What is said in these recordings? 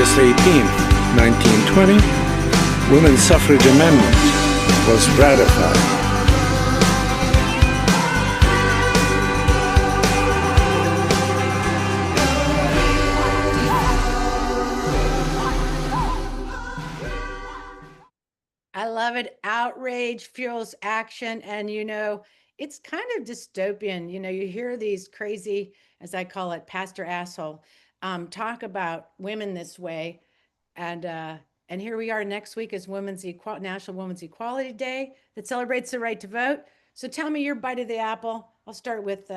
August 18, 1920, Women's Suffrage Amendment was ratified. I love it. Outrage fuels action. And, it's kind of dystopian. You hear these crazy, as I call it, pastor asshole, talk about women this way. And, uh, and here we are next week is National Women's Equality Day that celebrates the right to vote. So tell me your bite of the apple. I'll start with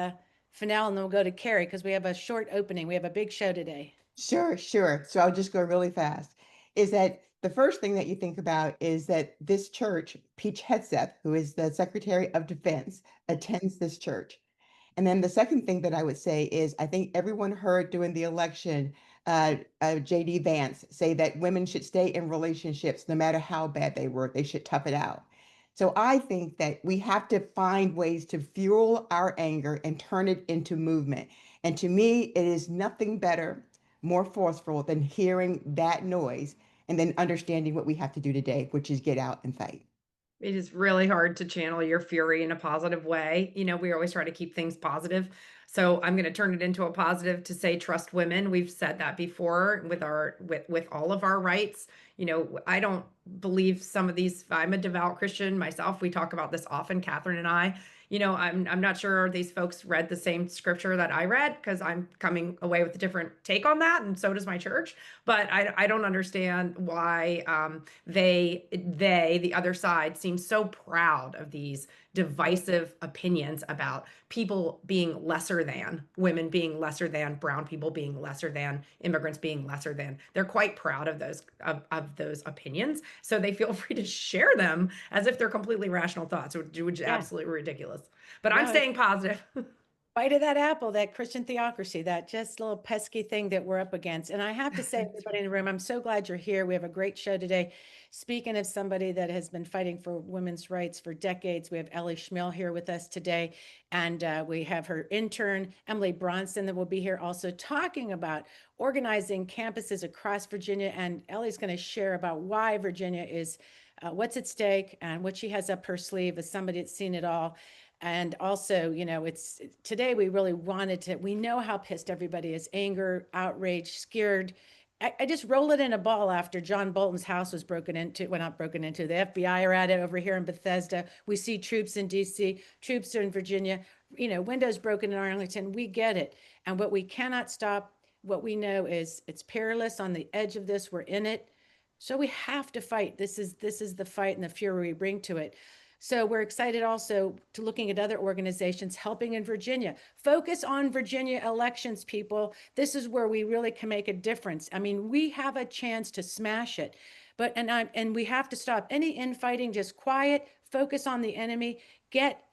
Fennell and then we'll go to Carrie because we have a short opening. We have a big show today. Sure, sure. So I'll just go really fast. Is that the first thing that you think about is that this church, Peach Hegseth, who is the Secretary of Defense, attends this church. And then the second thing that I would say is I think everyone heard during the election JD Vance say that women should stay in relationships no matter how bad they were. They should tough it out. So I think that we have to find ways to fuel our anger and turn it into movement. And to me, it is nothing better, more forceful than hearing that noise and then understanding what we have to do today, which is get out and fight. It is really hard to channel your fury in a positive way. We always try to keep things positive. So I'm going to turn it into a positive to say trust women. We've said that before with all of our rights. I don't believe some of these. I'm a devout Christian myself. We talk about this often, Catherine and I. I'm not sure these folks read the same scripture that I read because I'm coming away with a different take on that, and so does my church. But I don't understand why the other side, seems so proud of these divisive opinions about people being lesser than, women being lesser than, brown people being lesser than, immigrants being lesser than. They're quite proud of those opinions, so they feel free to share them as if they're completely rational thoughts, which is Yeah. absolutely ridiculous. But I'm No, staying positive. bite of that apple, that Christian theocracy, that just little pesky thing that we're up against. And I have to say, everybody in the room, I'm so glad you're here. We have a great show today. Speaking of somebody that has been fighting for women's rights for decades, we have Ellie Schmill here with us today. And we have her intern, Emily Bronson, that will be here also talking about organizing campuses across Virginia. And Ellie's going to share about why Virginia is, what's at stake and what she has up her sleeve as somebody that's seen it all. And also, it's today we really wanted to, we know how pissed everybody is, anger, outrage, scared. I just roll it in a ball after John Bolton's house was broken into, well, not broken into, the FBI are at it over here in Bethesda. We see troops in DC, troops are in Virginia, windows broken in Arlington. We get it. And what we cannot stop, what we know is it's perilous on the edge of this. We're in it. So we have to fight. This is the fight and the fury we bring to it. So we're excited also to looking at other organizations helping in Virginia. Focus on Virginia elections, people. This is where we really can make a difference. I mean, we have a chance to smash it, but and we have to stop any infighting. Just quiet. Focus on the enemy. Get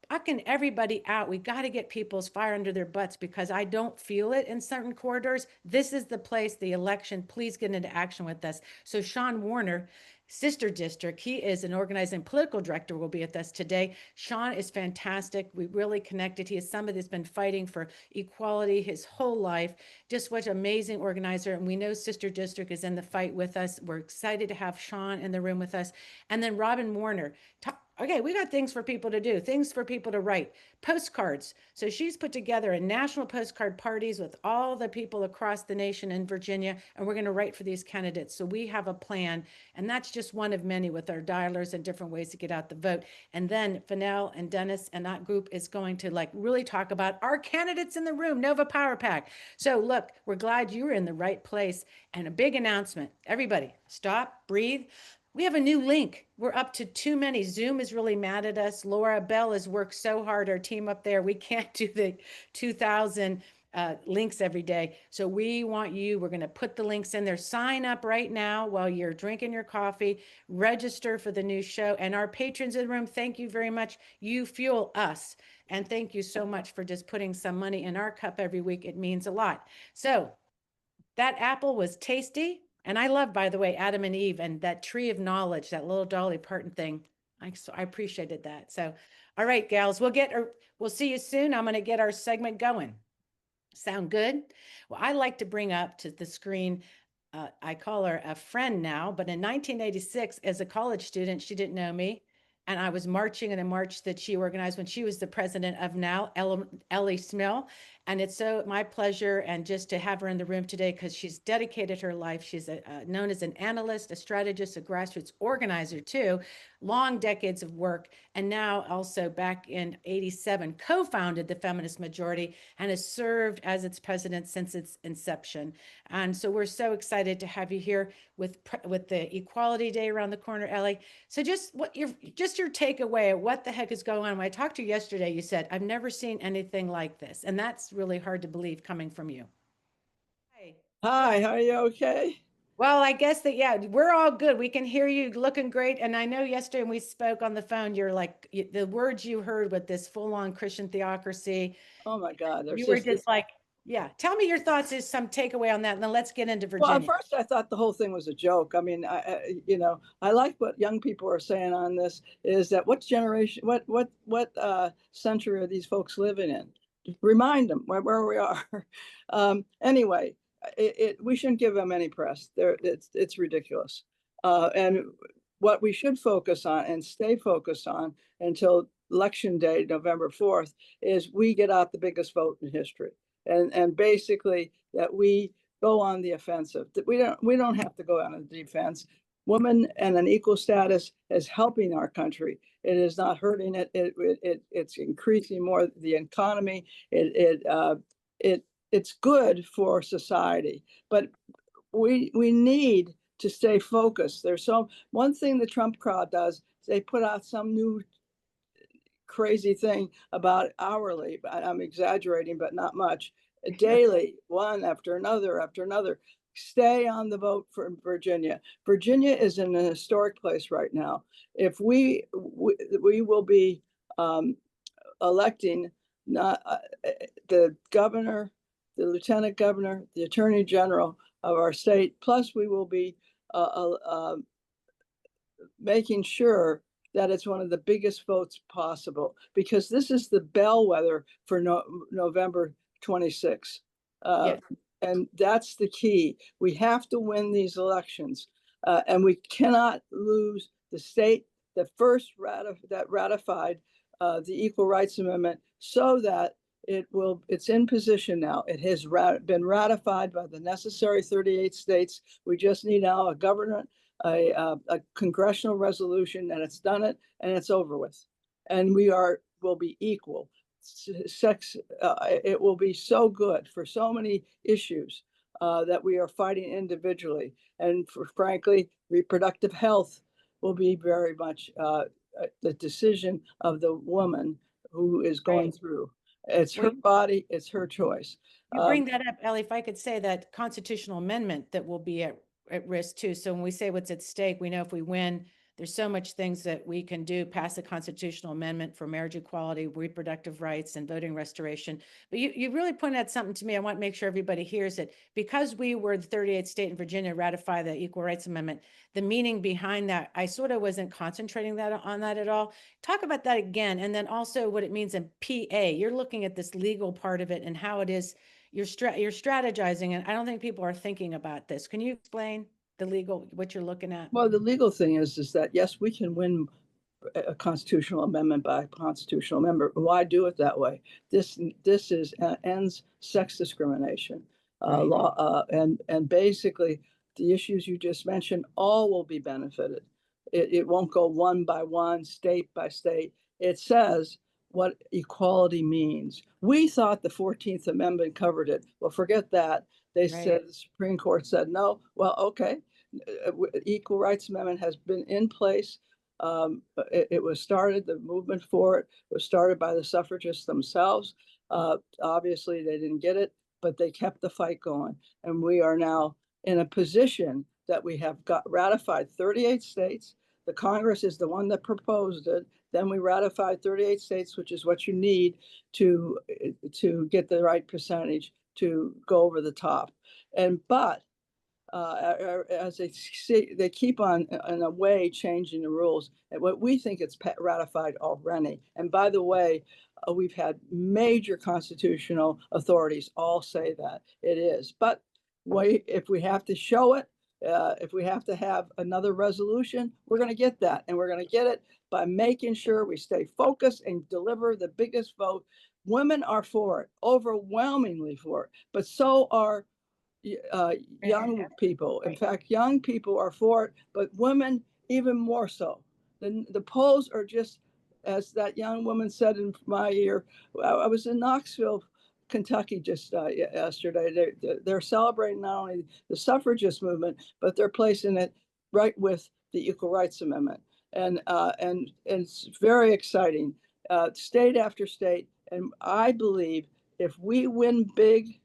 fucking everybody out. We got to get people's fire under their butts because I don't feel it in certain corridors. This is the place, the election. Please get into action with us. So Sean Warner, Sister District, he is an organizing political director, will be with us today. Sean is fantastic. We really connected. He is somebody that's been fighting for equality his whole life. Just what an amazing organizer. And we know Sister District is in the fight with us. We're excited to have Sean in the room with us. And then Robin Warner. Okay, we got things for people to do, things for people to write, postcards. So she's put together a national postcard parties with all the people across the nation in Virginia, and we're going to write for these candidates. So we have a plan, and that's just one of many with our dialers and different ways to get out the vote. And then Fennell and Dennis and that group is going to really talk about our candidates in the room, Nova Power Pack. So look, we're glad you were in the right place. And a big announcement, everybody stop, breathe. We have a new link. We're up to too many. Zoom is really mad at us. Laura Bell has worked so hard, our team up there. We can't do the 2,000 links every day. So we want you, we're going to put the links in there. Sign up right now while you're drinking your coffee. Register for the new show. And our patrons in the room, thank you very much. You fuel us. And thank you so much for just putting some money in our cup every week. It means a lot. So that apple was tasty. And I love, by the way, Adam and Eve and that tree of knowledge, that little Dolly Parton thing. I appreciated that. So, all right, gals, we'll see you soon. I'm going to get our segment going. Sound good? Well, I like to bring up to the screen I call her a friend now, but in 1986, as a college student, she didn't know me. And I was marching in a march that she organized when she was the president of now, Ellie Smill. And it's so my pleasure and just to have her in the room today because she's dedicated her life. She's known as an analyst, a strategist, a grassroots organizer too, long decades of work. And now also back in 87, co-founded the Feminist Majority and has served as its president since its inception. And so we're so excited to have you here with the Equality Day around the corner, Ellie. So just your takeaway, what the heck is going on? When I talked to you yesterday, you said, I've never seen anything like this. And that's really hard to believe coming from you. Hi. Hi, are you okay? Well, I guess that, yeah, we're all good. We can hear you looking great. And I know yesterday when we spoke on the phone, you're like, the words you heard with this full on Christian theocracy, Oh my God, there's you were just just this. like, yeah, tell me your thoughts is some takeaway on that. And then let's get into Well, at Virginia. first I thought the whole thing was a joke. I mean, I like what young people are saying on this is that what generation, what century are these folks living in? Remind them where we are. Anyway, we shouldn't give them any press. It's ridiculous. And what we should focus on and stay focused on until election day, November 4th, is we get out the biggest vote in history. And basically that we go on the offensive. That we don't have to go on the defense. Women and an equal status is helping our country. It is not hurting it. It's increasing more the economy. It's good for society. But we need to stay focused. There's one thing the Trump crowd does. They put out some new crazy thing about hourly. I'm exaggerating, but not much. Daily, one after another. Stay on the vote for Virginia. Virginia is in an historic place right now. If we will be electing not the governor, the lieutenant governor, the attorney general of our state. Plus, we will be making sure that it's one of the biggest votes possible, because this is the bellwether for November 26th. Yes. And that's the key. We have to win these elections, and we cannot lose the state that first ratified the Equal Rights Amendment, so that it's in position now. It has been ratified by the necessary 38 states. We just need now a government, a congressional resolution, and it's done it, and it's over with. And will be equal. It will be so good for so many issues that we are fighting individually. And frankly, reproductive health will be very much the decision of the woman who is going through. It's her body, it's her choice. You bring that up, Ellie, if I could say that constitutional amendment that will be at risk too. So when we say what's at stake, we know if we win, there's so much things that we can do, pass a constitutional amendment for marriage equality, reproductive rights, and voting restoration. But you really pointed out something to me. I want to make sure everybody hears it. Because we were the 38th state in Virginia ratify the Equal Rights Amendment, the meaning behind that, I sort of wasn't concentrating on that at all. Talk about that again. And then also what it means in PA. You're looking at this legal part of it and how it is you're strategizing. And I don't think people are thinking about this. Can you explain the legal, what you're looking at? Well, the legal thing is that, yes, we can win a constitutional amendment by a constitutional amendment. Why do it that way? This ends sex discrimination law, and basically the issues you just mentioned all will be benefited. It won't go one by one, state by state. It says what equality means. We thought the 14th Amendment covered it. Well, forget that. They said, the Supreme Court said no. Well, okay. Equal Rights Amendment has been in place. It was started, the movement for it was started by the suffragists themselves. Obviously, they didn't get it, but they kept the fight going. And we are now in a position that we have got ratified 38 states. The Congress is the one that proposed it. Then we ratified 38 states, which is what you need to get the right percentage to go over the top. But as they keep on in a way changing the rules. And what we think it's ratified already. And by the way, we've had major constitutional authorities all say that it is. But if we have to show it, if we have to have another resolution, we're going to get that. And we're going to get it by making sure we stay focused and deliver the biggest vote. Women are for it, overwhelmingly for it, but so are young people. In fact, young people are for it, but women even more so. The polls are just, as that young woman said in my ear, I was in Knoxville, Kentucky just yesterday. They're celebrating not only the suffragist movement, but they're placing it right with the Equal Rights Amendment. And it's very exciting, state after state. And I believe if we win big,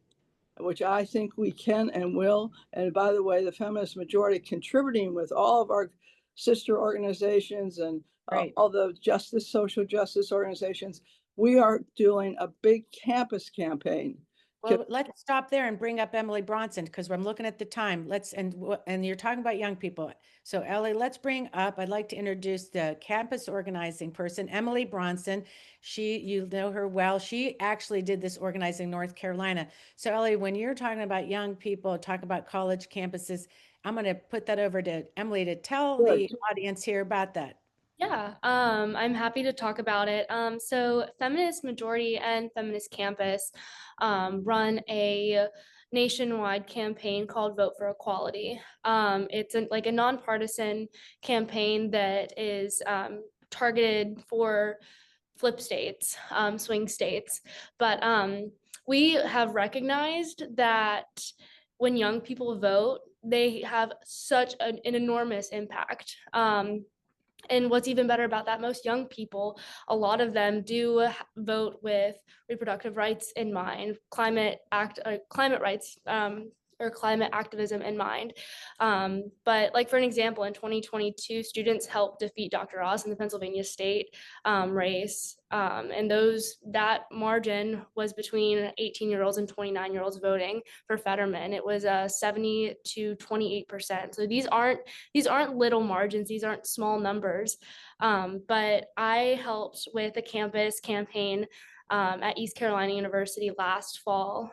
which I think we can and will, and by the way, the feminist majority contributing with all of our sister organizations and all the social justice organizations, we are doing a big campus campaign. Well, let's stop there and bring up Emily Bronson, because I'm looking at the time. And you're talking about young people. So Ellie, let's bring up, I'd like to introduce the campus organizing person, Emily Bronson. You know her well. She actually did this organizing in North Carolina. So Ellie, when you're talking about young people, talking about college campuses, I'm going to put that over to Emily to tell the audience here about that. Yeah, I'm happy to talk about it. So Feminist Majority and Feminist Campus run a nationwide campaign called Vote for Equality. It's like a nonpartisan campaign that is targeted for flip states, swing states. But we have recognized that when young people vote, they have such an enormous impact. And what's even better about that, most young people, a lot of them do vote with reproductive rights in mind, climate rights, or climate activism in mind. But like for an example, in 2022, students helped defeat Dr. Oz in the Pennsylvania state race. And that margin was between 18-year-olds and 29-year-olds voting for Fetterman. It was 70 to 28%. So these aren't little margins. These aren't small numbers. But I helped with a campus campaign at East Carolina University last fall.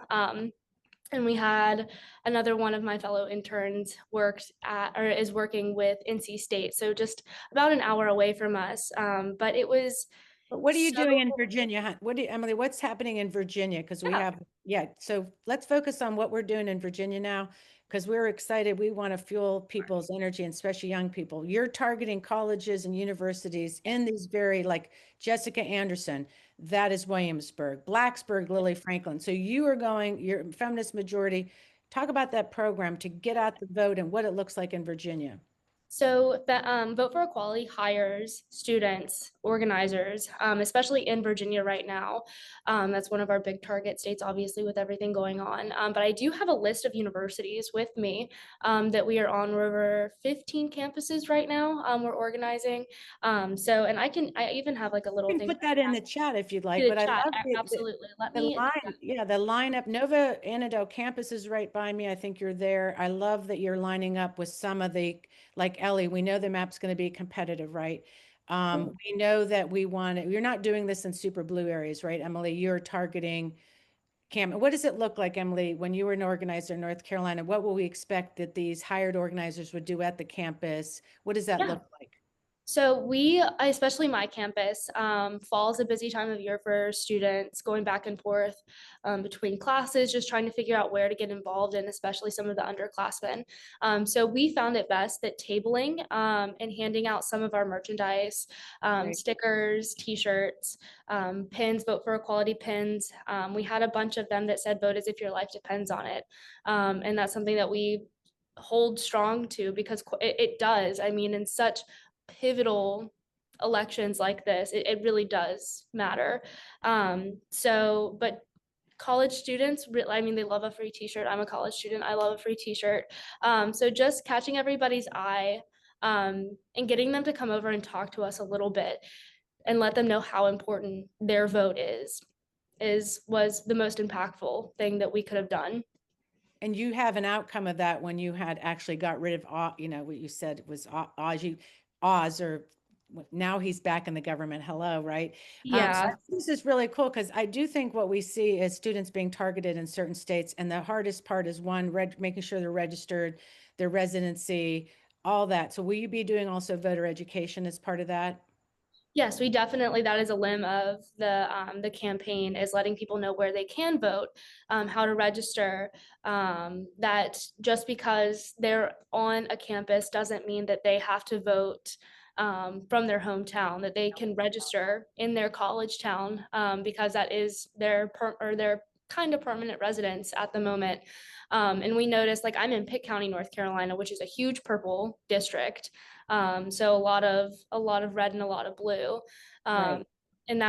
And we had another one of my fellow interns is working with NC State. So just about an hour away from us. But it was. But what are you doing in Virginia? Emily, what's happening in Virginia? Because so let's focus on what we're doing in Virginia now, because we're excited. We want to fuel people's energy, and especially young people. You're targeting colleges and universities in these like Jessica Anderson, that is Williamsburg, Blacksburg, Lily Franklin. So you're Feminist Majority. Talk about that program to get out the vote and what it looks like in Virginia. So that Vote for Equality hires students, organizers, especially in Virginia right now. That's one of our big target states, obviously, with everything going on. But I do have a list of universities with me that we are on. We're over 15 campuses right now. We're organizing. And I even have like a little thing. Put that in the chat if you'd like. But I love absolutely. the lineup. Nova Annandale campus is right by me. I think you're there. I love that you're lining up with some of the, like Ellie, we know the map's going to be competitive, right? We know that you're not doing this in super blue areas, right, Emily? You're targeting what does it look like, Emily, when you were an organizer in North Carolina? What will we expect that these hired organizers would do at the campus? What does that look like? So especially my campus, fall is a busy time of year for students going back and forth between classes, just trying to figure out where to get involved in, especially some of the underclassmen. So we found it best that tabling and handing out some of our merchandise, stickers, t-shirts, pins, Vote for Equality pins. We had a bunch of them that said, vote as if your life depends on it. And that's something that we hold strong to, because it does. I mean, in such pivotal elections like this, it really does matter. But college students, I mean, they love a free t-shirt. I'm a college student. I love a free t-shirt. So just catching everybody's eye and getting them to come over and talk to us a little bit and let them know how important their vote was the most impactful thing that we could have done. And you have an outcome of that when you had actually got rid of, what you said was Oz, or now he's back in the government. Hello, right? Yeah. So this is really cool because I do think what we see is students being targeted in certain states. And the hardest part is one, making sure they're registered, their residency, all that. So will you be doing also voter education as part of that? Yes, we definitely, that is a limb of the campaign, is letting people know where they can vote, how to register, that just because they're on a campus doesn't mean that they have to vote from their hometown, that they can register in their college town, because that is their kind of permanent residence at the moment. And we noticed, like, I'm in Pitt County, North Carolina, which is a huge purple district. So a lot of red and a lot of blue. Right. And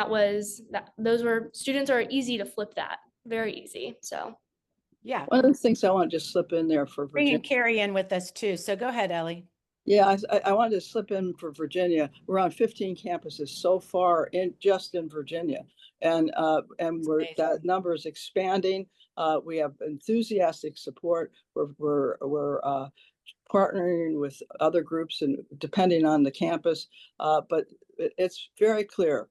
those were students are easy to flip that, very easy. So Yeah. One of the things I want to just slip in there for Bringing Virginia. Carrie in with us too. So go ahead, Ellie. Yeah, I wanted to slip in for Virginia. We're on 15 campuses so far just in Virginia, and that number is expanding. We have enthusiastic support. We're partnering with other groups and depending on the campus, but it's very clear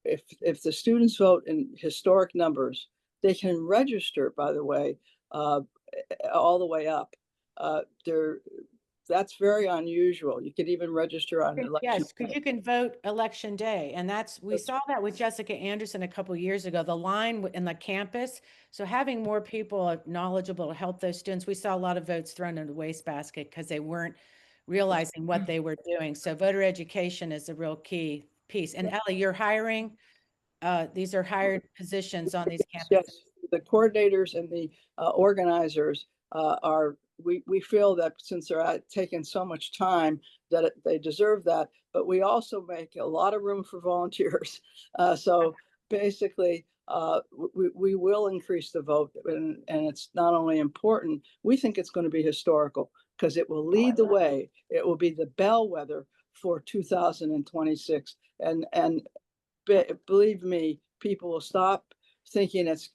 if the students vote in historic numbers, they can register. By the way, all the way up. They're That's very unusual. You could even register on election Yes, because day. you can vote election day. And we That's saw that with Jessica Anderson a couple years ago, the line in the campus. So having more people knowledgeable to help those students, we saw a lot of votes thrown in the wastebasket because they weren't realizing what they were doing. So voter education is a real key piece. And Ellie, you're hiring, these are hired positions on these campuses. Yes, the coordinators and the organizers we feel that since they're taking so much time that they deserve that, but we also make a lot of room for volunteers. So basically, we will increase the vote, and it's not only important, we think it's going to be historical because it will lead the way. It will be the bellwether for 2026. And believe me, people will stop thinking it's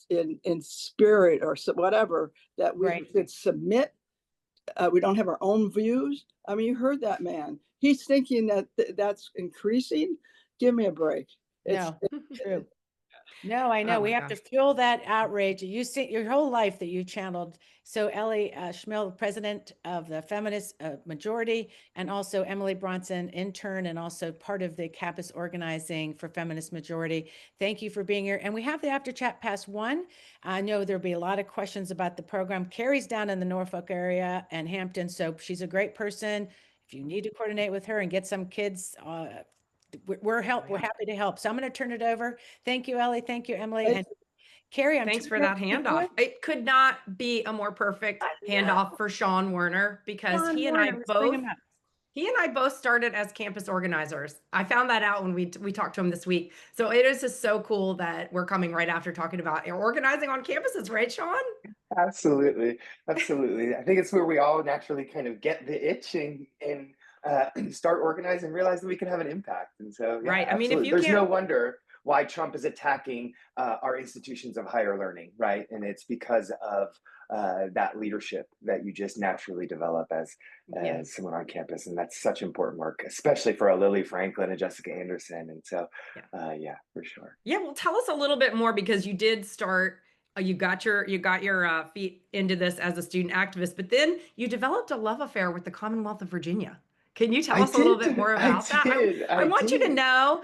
in spirit or whatever, that we Right. could submit. We don't have our own views. I mean, you heard that man. He's thinking that that's increasing. Give me a break. It's No, true. No, I know. Oh We my have to gosh. fuel that outrage. You see your whole life that you channeled. So Ellie Schmill, president of the Feminist Majority, and also Emily Bronson, intern, and also part of the campus organizing for Feminist Majority. Thank you for being here. And we have the after chat past 1. I know there'll be a lot of questions about the program. Carrie's down in the Norfolk area and Hampton, so she's a great person. If you need to coordinate with her and get some kids, we're happy to help. So I'm going to turn it over. Thank you, Ellie. Thank you, Emily. And Carrie, I'm Thanks for turning that it over to handoff. It could not be a more perfect you. handoff for Sean Werner because John Warner, let's bring him up. he and I both started as campus organizers. I found that out when we talked to him this week. So it is just so cool that we're coming right after talking about organizing on campuses, right, Sean? Absolutely, absolutely. I think it's where we all naturally kind of get the itch and start organizing and realize that we can have an impact. And so, yeah, Right. I mean, if absolutely. you There's no can't, wonder why Trump is attacking our institutions of higher learning, right? And it's because of that leadership that you just naturally develop yeah. as someone on campus, and that's such important work, especially for a Lily Franklin and Jessica Anderson. And so, yeah, for sure. Yeah, well, tell us a little bit more because you did start. You got your feet into this as a student activist, but then you developed a love affair with the Commonwealth of Virginia. Can you tell I us a little bit did. more about that? I I want you to did. know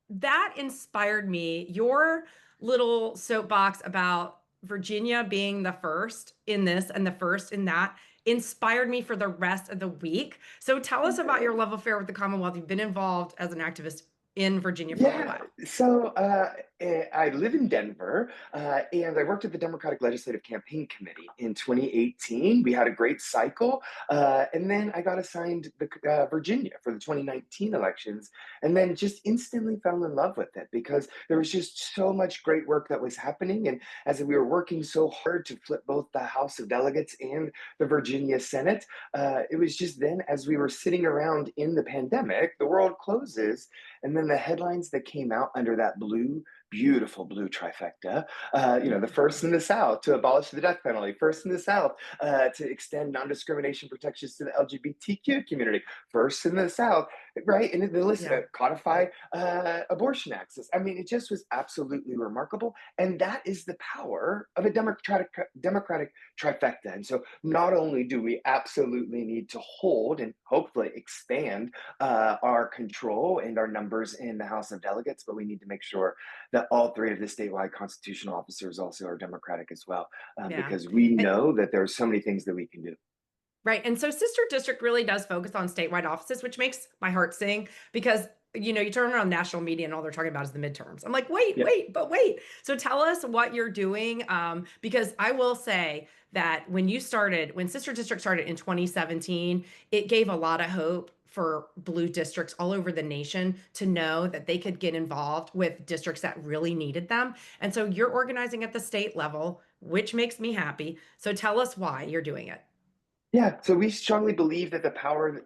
that inspired me. Your little soapbox about Virginia being the first in this and the first in that inspired me for the rest of the week. So tell us about your love affair with the Commonwealth. You've been involved as an activist in Virginia for a little Yeah. while. So I live in Denver, and I worked at the Democratic Legislative Campaign Committee in 2018. We had a great cycle, and then I got assigned Virginia for the 2019 elections, and then just instantly fell in love with it because there was just so much great work that was happening, and as we were working so hard to flip both the House of Delegates and the Virginia Senate, it was just then as we were sitting around in the pandemic, the world closes. And then the headlines that came out under that blue, beautiful blue trifecta. The first in the South to abolish the death penalty, first in the South to extend non-discrimination protections to the LGBTQ community, first in the South, right? And the list Yeah. codify abortion access. I mean, it just was absolutely remarkable, and that is the power of a democratic trifecta. And so, not only do we absolutely need to hold and hopefully expand our control and our numbers in the House of Delegates, but we need to make sure that all three of the statewide constitutional officers also are Democratic as well, Yeah. because we And- know that there are so many things that we can do. Right. And so Sister District really does focus on statewide offices, which makes my heart sing because you turn around national media and all they're talking about is the midterms. I'm like, wait, Yeah. wait. So tell us what you're doing. Because I will say that when Sister District started in 2017, it gave a lot of hope for blue districts all over the nation to know that they could get involved with districts that really needed them. And so you're organizing at the state level, which makes me happy. So tell us why you're doing it. Yeah, so we strongly believe that the power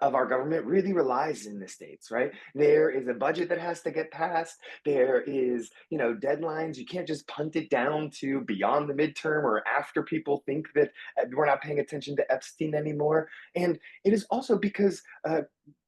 of our government really relies in the states, right? There is a budget that has to get passed. There is, deadlines. You can't just punt it down to beyond the midterm or after people think that we're not paying attention to Epstein anymore. And it is also because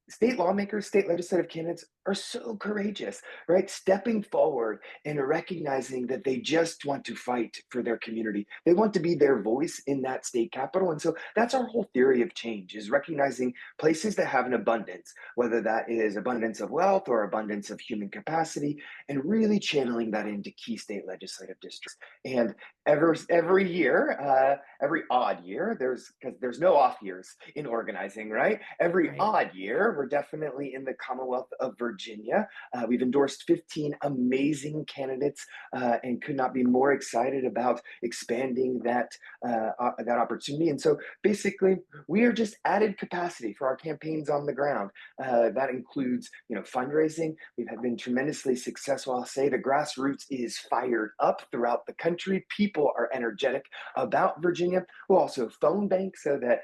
state lawmakers, state legislative candidates are so courageous, right? Stepping forward and recognizing that they just want to fight for their community. They want to be their voice in that state capital. And so that's our whole theory of change, is recognizing places that have an abundance, whether that is abundance of wealth or abundance of human capacity, and really channeling that into key state legislative districts. And every year, every odd year, because there's no off years in organizing, right? Every Right. odd year, we're definitely in the Commonwealth of Virginia. We've endorsed 15 amazing candidates and could not be more excited about expanding that opportunity. And so basically, we are just added capacity for our campaigns on the ground. That includes, fundraising. We've been tremendously successful. I'll say the grassroots is fired up throughout the country. People are energetic about Virginia. We'll also phone bank so that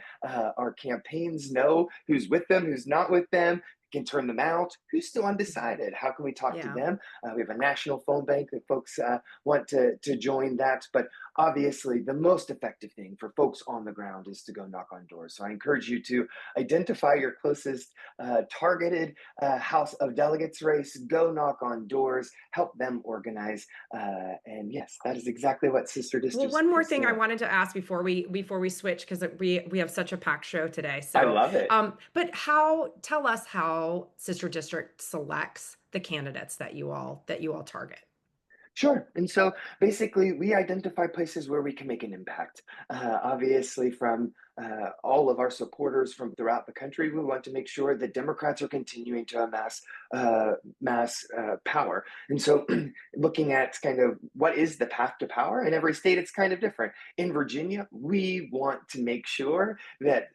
our campaigns know who's with them, who's not with them, can turn them out, who's still undecided, how can we talk to Yeah. them. We have a national phone bank that folks want to join that. But obviously, the most effective thing for folks on the ground is to go knock on doors. So I encourage you to identify your closest targeted House of Delegates race, go knock on doors, help them organize. And yes, that is exactly what Sister District. Well, one more thing I wanted to ask before we switch, because we have such a packed show today. So I love it. But tell us how Sister District selects the candidates that you all target. Sure. And so basically, we identify places where we can make an impact. Obviously, from all of our supporters from throughout the country, we want to make sure that Democrats are continuing to amass mass power. And so, looking at kind of what is the path to power in every state, it's kind of different. In Virginia, we want to make sure that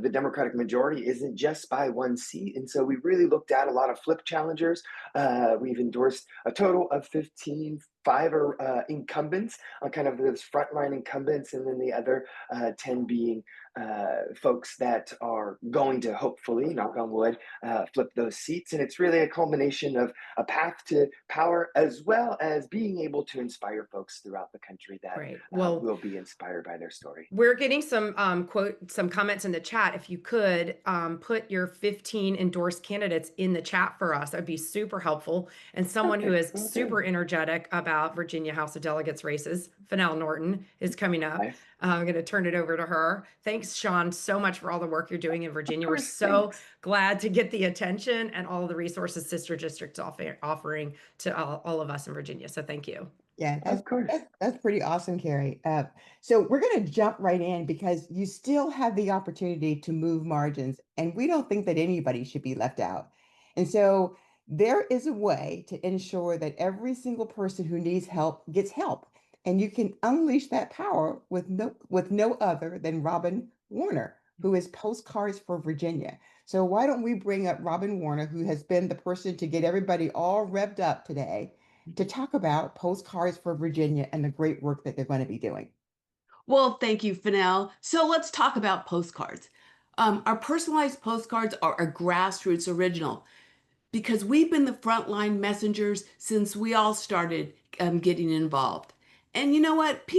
the Democratic majority isn't just by one seat. And so we really looked at a lot of flip challengers. We've endorsed a total of 15, 5 are incumbents, on kind of those frontline incumbents, and then the other 10 being folks that are going to hopefully, knock on wood, flip those seats. And it's really a culmination of a path to power, as well as being able to inspire folks throughout the country that Great. Well, will be inspired by their story. we're getting some some comments in the chat. If you could put your 15 endorsed candidates in the chat for us, that'd be super helpful. And someone who is Okay, will do. super energetic about Virginia House of Delegates races, Fennell Norton, is coming up. Nice. I'm going to turn it over to her. Thanks, Sean, so much for all the work you're doing in Virginia. We're course, so thanks. glad to get the attention and all the resources Sister District's offering to all of us in Virginia. So thank you. Yeah, Of course. that's pretty awesome, Carrie. So we're going to jump right in because you still have the opportunity to move margins, and we don't think that anybody should be left out. And so there is a way to ensure that every single person who needs help gets help, and you can unleash that power with no other than Robin Warner, who is Postcards for Virginia. So why don't we bring up Robin Warner, who has been the person to get everybody all revved up today, to talk about Postcards for Virginia and the great work that they're going to be doing. Well, thank you, Fennell. So let's talk about postcards. Our personalized postcards are a grassroots original. because we've been the frontline messengers since we all started getting involved. And you know what?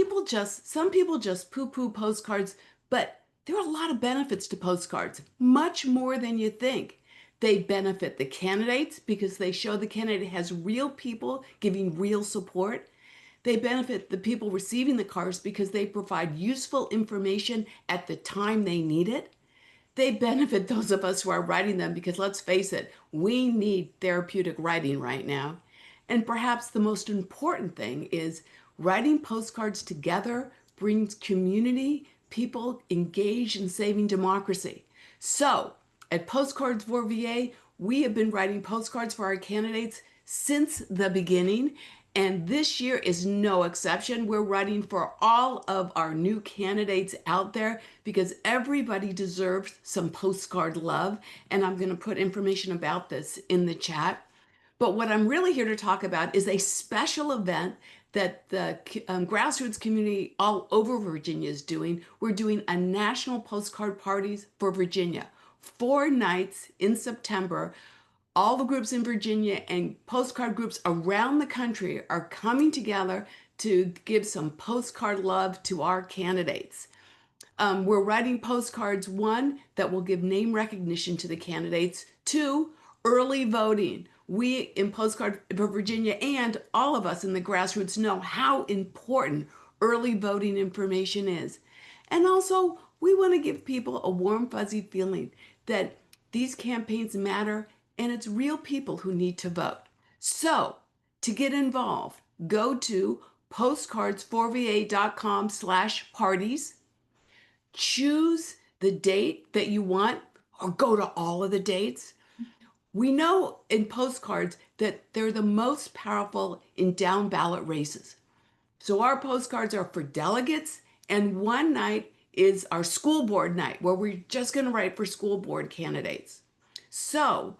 Some people just poo poo postcards, but there are a lot of benefits to postcards, much more than you think. They benefit the candidates because they show the candidate has real people giving real support. They benefit the people receiving the cards because they provide useful information at the time they need it. They benefit those of us who are writing them because let's face it, we need therapeutic writing right now. And perhaps the most important thing is writing postcards together brings community, people engaged in saving democracy. So at Postcards for VA, we have been writing postcards for our candidates since the beginning. And this year is no exception. We're writing for all of our new candidates out there because everybody deserves some postcard love. And I'm going to put information about this in the chat. But what I'm really here to talk about is a special event that the grassroots community all over Virginia is doing. We're doing a national postcard parties for Virginia, 4 nights in September. All the groups in Virginia and postcard groups around the country are coming together to give some postcard love to our candidates. We're writing postcards, one, that will give name recognition to the candidates, two, early voting. We in Postcard for Virginia and all of us in the grassroots know how important early voting information is. And also, we want to give people a warm, fuzzy feeling that these campaigns matter and it's real people who need to vote. So, to get involved, go to postcards4va.com/parties. Choose the date that you want or go to all of the dates. We know in postcards that they're the most powerful in down ballot races. So our postcards are for delegates, and one night is our school board night where we're just going to write for school board candidates. So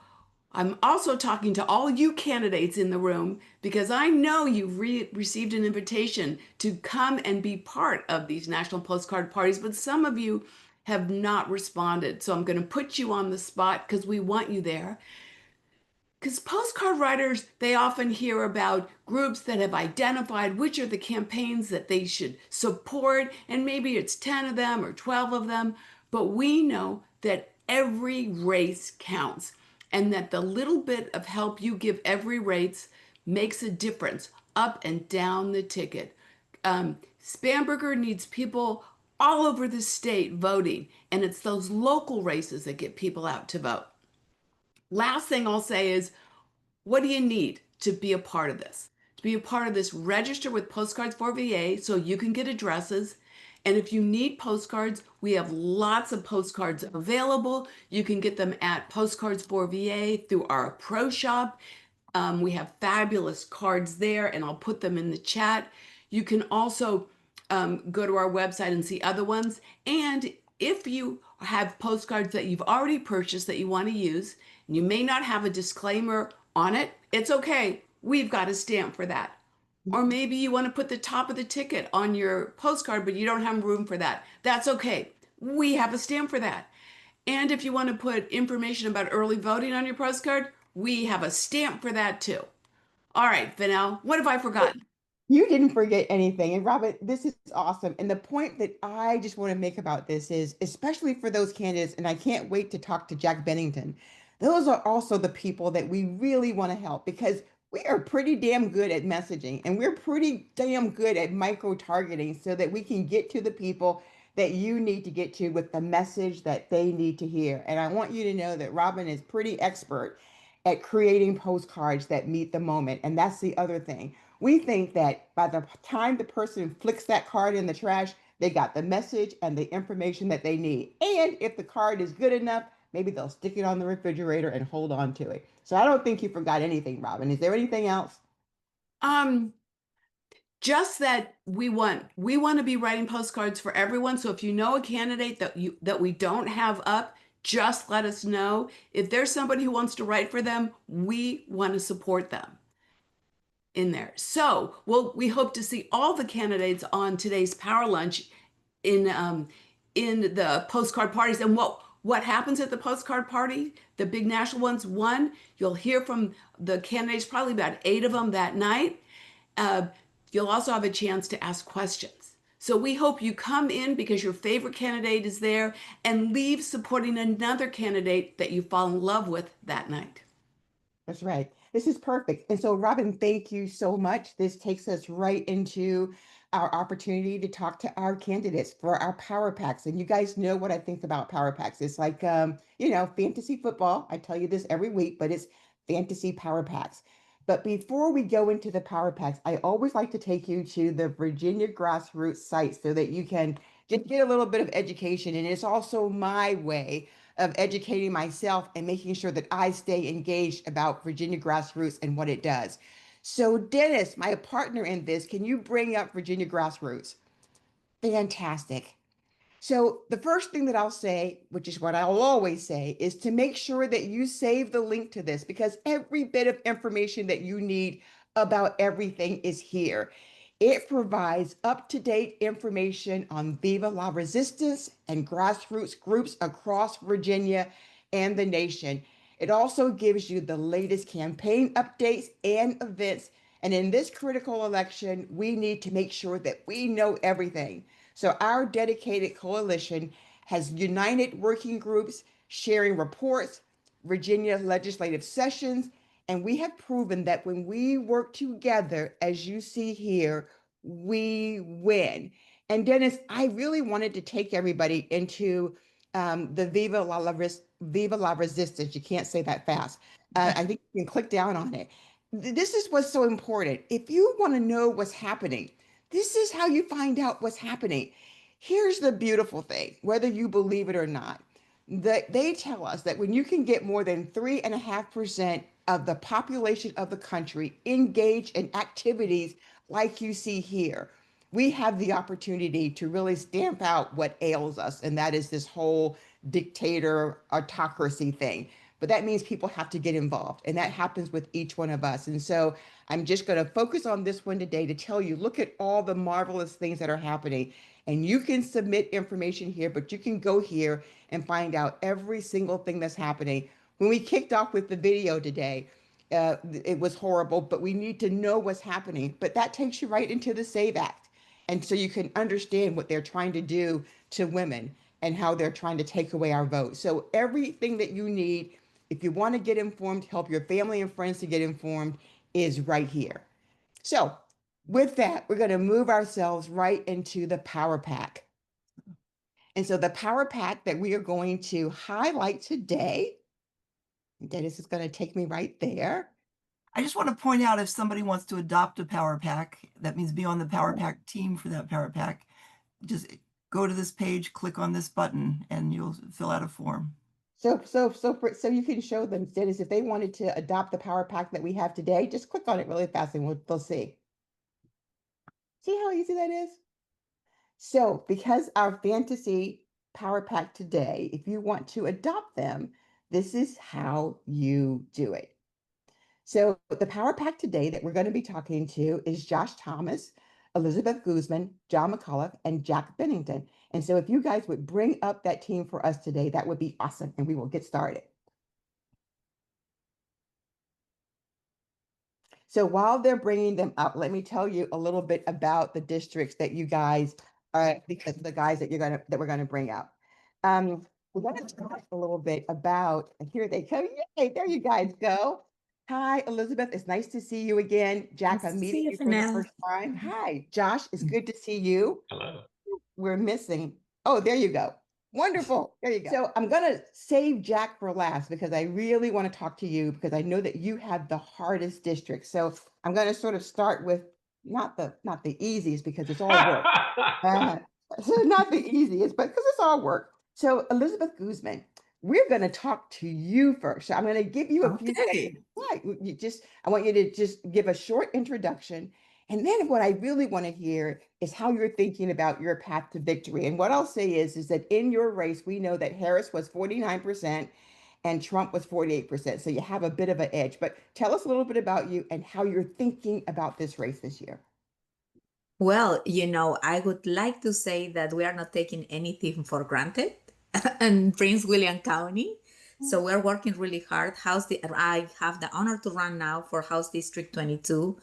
I'm also talking to all you candidates in the room because I know you've received an invitation to come and be part of these national postcard parties, but some of you have not responded. So I'm going to put you on the spot because we want you there. Because postcard writers, they often hear about groups that have identified which are the campaigns that they should support, and maybe it's 10 of them or 12 of them, but we know that every race counts and that the little bit of help you give every race makes a difference up and down the ticket. Spamberger needs people all over the state voting, and it's those local races that get people out to vote. Last thing I'll say is, what do you need to be a part of this? To be a part of this, register with Postcards for VA so you can get addresses. And if you need postcards, we have lots of postcards available. You can get them at Postcards for VA through our Pro Shop. We have fabulous cards there, and I'll put them in the chat. You can also go to our website and see other ones. And if you have postcards that you've already purchased that you want to use, and you may not have a disclaimer on it, it's okay. We've got a stamp for that. Or maybe you want to put the top of the ticket on your postcard, but you don't have room for that. That's okay. We have a stamp for that. And if you want to put information about early voting on your postcard, we have a stamp for that too. All right, Vanel, what have I forgotten? You didn't forget anything. And Robert, this is awesome. And the point that I just want to make about this is, especially for those candidates, and I can't wait to talk to Jack Bennington, those are also the people that we really want to help because we are pretty damn good at messaging and we're pretty damn good at micro targeting so that we can get to the people that you need to get to with the message that they need to hear. And I want you to know that Robin is pretty expert at creating postcards that meet the moment. And that's the other thing. We think that by the time the person flicks that card in the trash, they got the message and the information that they need. And if the card is good enough, maybe they'll stick it on the refrigerator and hold on to it. So I don't think you forgot anything, Robin. Is there anything else? Just that we want to be writing postcards for everyone. So if you know a candidate that we don't have up, just let us know. If there's somebody who wants to write for them, we want to support them in there. So, we hope to see all the candidates on today's Power Lunch in the postcard parties. And what what happens at the postcard party, the big national ones, one, you'll hear from the candidates, probably about 8 of them that night. You'll also have a chance to ask questions. So we hope you come in because your favorite candidate is there and leave supporting another candidate that you fall in love with that night. That's right. This is perfect. And so, Robin, thank you so much. This takes us right into our opportunity to talk to our candidates for our power packs. And you guys know what I think about power packs. It's like, fantasy football. I tell you this every week, but it's fantasy power packs. But before we go into the power packs, I always like to take you to the Virginia grassroots site so that you can just get a little bit of education. And it's also my way of educating myself and making sure that I stay engaged about Virginia grassroots and what it does. So, Dennis, my partner in this, can you bring up Virginia grassroots? Fantastic. So, the first thing that I'll say, which is what I'll always say, is to make sure that you save the link to this because every bit of information that you need about everything is here. It provides up to date information on Viva la Resistance and grassroots groups across Virginia and the nation. It also gives you the latest campaign updates and events. And in this critical election, we need to make sure that we know everything. So, our dedicated coalition has united working groups sharing reports, Virginia legislative sessions, and we have proven that when we work together, as you see here, we win. And Dennis, I really wanted to take everybody into the Viva la Resistance. You can't say that fast. I think you can click down on it. This is what's so important. If you want to know what's happening, this is how you find out what's happening. Here's the beautiful thing, whether you believe it or not, that they tell us that when you can get more than 3.5% of the population of the country engaged in activities like you see here, we have the opportunity to really stamp out what ails us, and that is this whole dictator autocracy thing. But that means people have to get involved, and that happens with each one of us. And so I'm just going to focus on this one today to tell you look at all the marvelous things that are happening. And you can submit information here, but you can go here and find out every single thing that's happening. When we kicked off with the video today, it was horrible, but we need to know what's happening. But that takes you right into the SAVE Act. And so you can understand what they're trying to do to women and how they're trying to take away our vote. So everything that you need, if you want to get informed, help your family and friends to get informed, is right here. So with that, we're going to move ourselves right into the Power Pack. And so the Power Pack that we are going to highlight today, Dennis is going to take me right there. I just want to point out if somebody wants to adopt a Power Pack, that means be on the Power Pack team for that Power Pack, just go to this page, click on this button, and you'll fill out a form. So you can show them, Dennis, if they wanted to adopt the Power Pack that we have today, just click on it really fast and they'll see. See how easy that is? So because our fantasy Power Pack today, if you want to adopt them, this is how you do it. So the Power Pack today that we're going to be talking to is Josh Thomas, Elizabeth Guzman, John McCullough, and Jack Bennington. And so if you guys would bring up that team for us today, that would be awesome. And we will get started. So while they're bringing them up, let me tell you a little bit about the districts that you guys are, because the guys that we're gonna bring up. We're gonna talk a little bit about, and here they come. Yay, there you guys go. Hi, Elizabeth. It's nice to see you again. Jack, I'm meeting you for the first time. Hi, Josh. It's good to see you. Hello. We're missing. Oh, there you go. Wonderful. There you go. So I'm going to save Jack for last because I really want to talk to you because I know that you have the hardest district. So I'm going to sort of start with not the easiest because it's all work. So not the easiest, but because it's all work. So Elizabeth Guzman, we're going to talk to you first. So I'm going to give you a few seconds. Right. I want you to just give a short introduction. And then what I really want to hear is how you're thinking about your path to victory. And what I'll say is that in your race, we know that Harris was 49% and Trump was 48%. So you have a bit of an edge. But tell us a little bit about you and how you're thinking about this race this year. Well, I would like to say that we are not taking anything for granted. in Prince William County. So we're working really hard. I have the honor to run now for House District 22.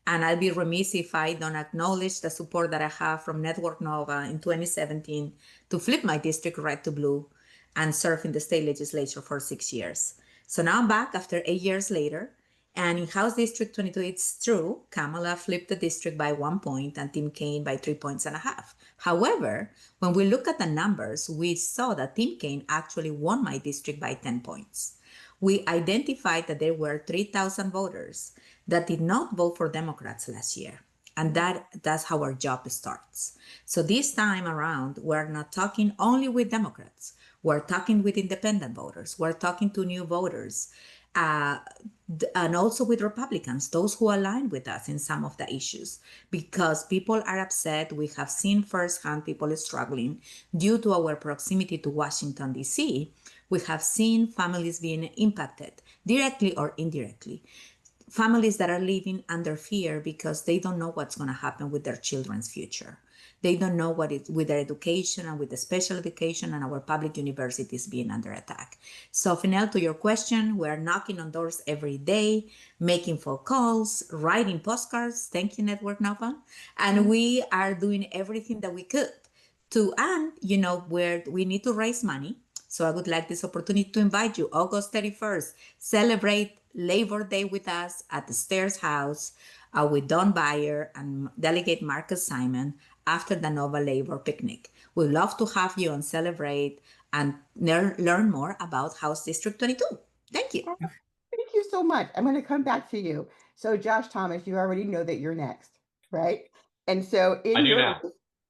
And I'll be remiss if I don't acknowledge the support that I have from Network Nova in 2017 to flip my district red to blue and serve in the state legislature for 6 years. So now I'm back after 8 years later. And in House District 22, it's true, Kamala flipped the district by 1 point and Tim Kaine by 3.5 points. However, when we look at the numbers, we saw that Tim Kaine actually won my district by 10 points. We identified that there were 3,000 voters that did not vote for Democrats last year. And that's how our job starts. So this time around, we're not talking only with Democrats. We're talking with independent voters. We're talking to new voters. And also with Republicans, those who align with us in some of the issues, because people are upset. We have seen firsthand people struggling due to our proximity to Washington, D.C. We have seen families being impacted directly or indirectly. Families that are living under fear because they don't know what's going to happen with their children's future. They don't know what it with their education and with the special education and our public universities being under attack. So, Finel, to your question, we're knocking on doors every day, making phone calls, writing postcards. Thank you, Network Nova. And we are doing everything that we could and where we need to raise money. So I would like this opportunity to invite you, August 31st, celebrate Labor Day with us at the Stairs House with Don Bayer and Delegate Marcus Simon after the Nova Labor Picnic. We'd love to have you and celebrate and learn more about House District 22. Thank you. Thank you so much. I'm going to come back to you. So, Josh Thomas, you already know that you're next, right? And so in I do your now.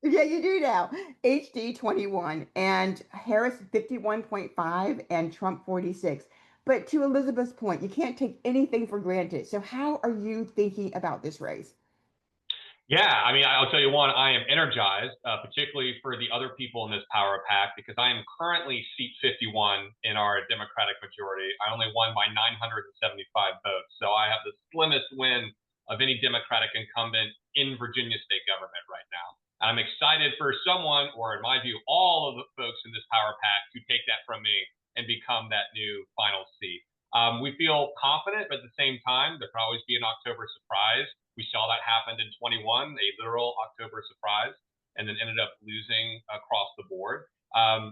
Yeah, you do now. HD 21 and Harris 51.5 and Trump 46. But to Elizabeth's point, you can't take anything for granted. So how are you thinking about this race? Yeah, I mean, I'll tell you one, I am energized, particularly for the other people in this power pack, because I am currently seat 51 in our Democratic majority. I only won by 975 votes. So I have the slimmest win of any Democratic incumbent in Virginia state government right now. And I'm excited for someone, or in my view, all of the folks in this power pack to take that from me and become that new final seat. We feel confident, but at the same time, there can always be an October surprise. We saw that happen in 21, a literal October surprise, and then ended up losing across the board.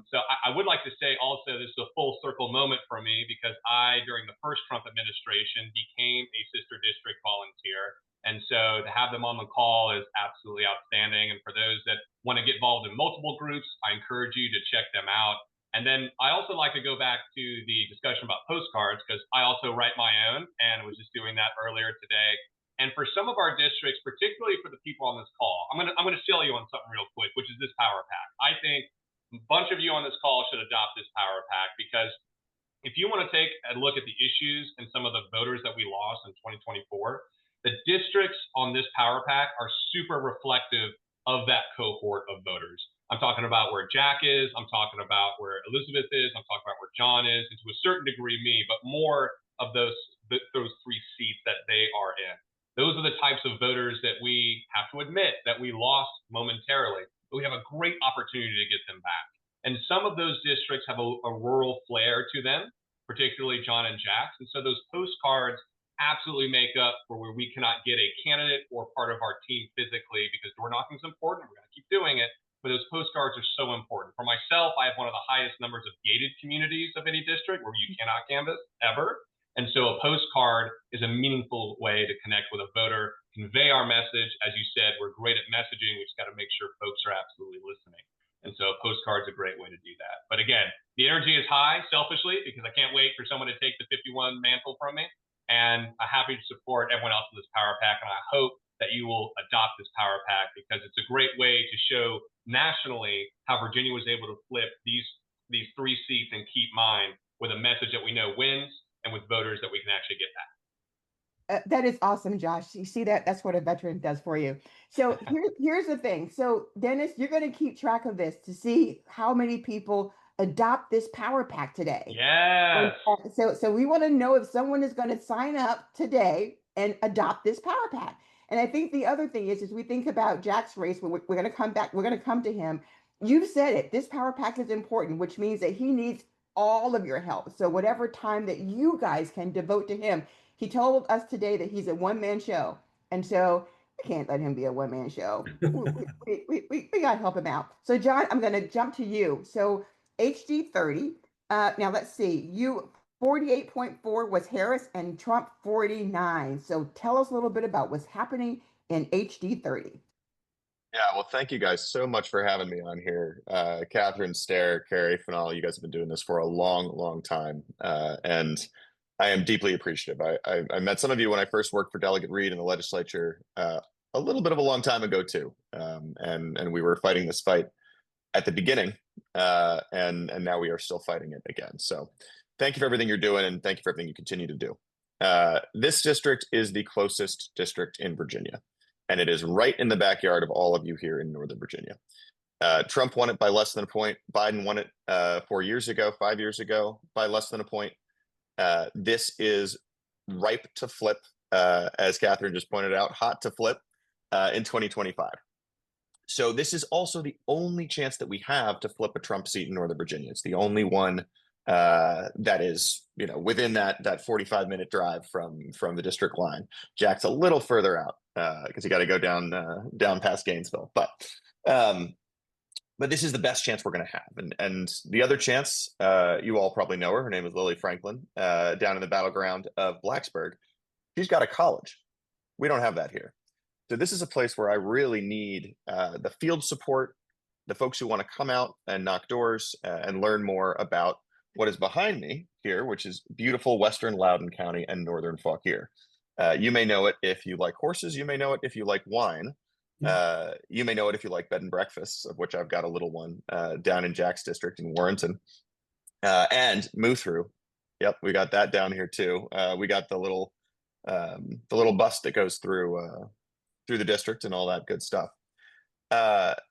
So I would like to say also this is a full circle moment for me, because I, during the first Trump administration, became a sister district volunteer. And so to have them on the call is absolutely outstanding. And for those that want to get involved in multiple groups, I encourage you to check them out. And then I also like to go back to the discussion about postcards, because I also write my own and was just doing that earlier today. And for some of our districts, particularly for the people on this call, I'm gonna sell you on something real quick, which is this power pack. I think a bunch of you on this call should adopt this power pack, because if you want to take a look at the issues and some of the voters that we lost in 2024, the districts on this power pack are super reflective of that cohort of voters. I'm talking about where Jack is, I'm talking about where Elizabeth is, I'm talking about where John is, and to a certain degree me, but more of those three seats that they are in. Those are the types of voters that we have to admit that we lost momentarily, but we have a great opportunity to get them back. And some of those districts have a rural flair to them, particularly John and Jack's. And so those postcards absolutely make up for where we cannot get a candidate or part of our team physically, because door knocking is important. We're going to keep doing it. But those postcards are so important. For myself, I have one of the highest numbers of gated communities of any district where you cannot canvass ever. And so a postcard is a meaningful way to connect with a voter, convey our message. As you said, we're great at messaging. We just got to make sure folks are absolutely listening. And so a postcard's a great way to do that. But again, the energy is high, selfishly, because I can't wait for someone to take the 51 mantle from me. And I'm happy to support everyone else in this power pack. And I hope that you will adopt this power pack, because it's a great way to show nationally how Virginia was able to flip these three seats and keep mine with a message that we know wins, and with voters that we can actually get that. That is awesome, Josh. You see that? That's what a veteran does for you. So here's the thing. So Dennis, you're going to keep track of this to see how many people adopt this power pack today. Yes. So we want to know if someone is going to sign up today and adopt this power pack. And I think the other thing is we think about Jack's race. We're going to come back. We're going to come to him. You've said it. This power pack is important, which means that he needs all of your help. So whatever time that you guys can devote to him, he told us today that he's a one-man show. And so we can't let him be a one-man show. We got to help him out. So John, I'm going to jump to you. So HD 30. Now let's see. You 48.4 was Harris and Trump 49. So tell us a little bit about what's happening in HD 30. Yeah, well, thank you guys so much for having me on here. Catherine, Stair, Carrie, Fanal, you guys have been doing this for a long, long time. And I am deeply appreciative. I met some of you when I first worked for Delegate Reed in the legislature a little bit of a long time ago, too. And we were fighting this fight at the beginning, and now we are still fighting it again. So thank you for everything you're doing, and thank you for everything you continue to do. This district is the closest district in Virginia, and it is right in the backyard of all of you here in Northern Virginia. Trump won it by less than a point. Biden won it 4 years ago, 5 years ago, by less than a point. This is ripe to flip, as Catherine just pointed out, hot to flip in 2025. So this is also the only chance that we have to flip a Trump seat in Northern Virginia. It's the only one that is, within that 45-minute drive from the district line. Jack's a little further out because you got to go down past Gainesville, but this is the best chance we're going to have. And the other chance, you all probably know her. Her name is Lily Franklin, down in the battleground of Blacksburg. She's got a college. We don't have that here. So this is a place where I really need the field support, the folks who want to come out and knock doors and learn more about what is behind me here, which is beautiful Western Loudoun County and Northern Fauquier. You may know it if you like horses. You may know it if you like wine. You may know it if you like bed and breakfasts, of which I've got a little one down in Jack's district in Warrenton. And move through. Yep, we got that down here too. We got the little bus that goes through the district and all that good stuff.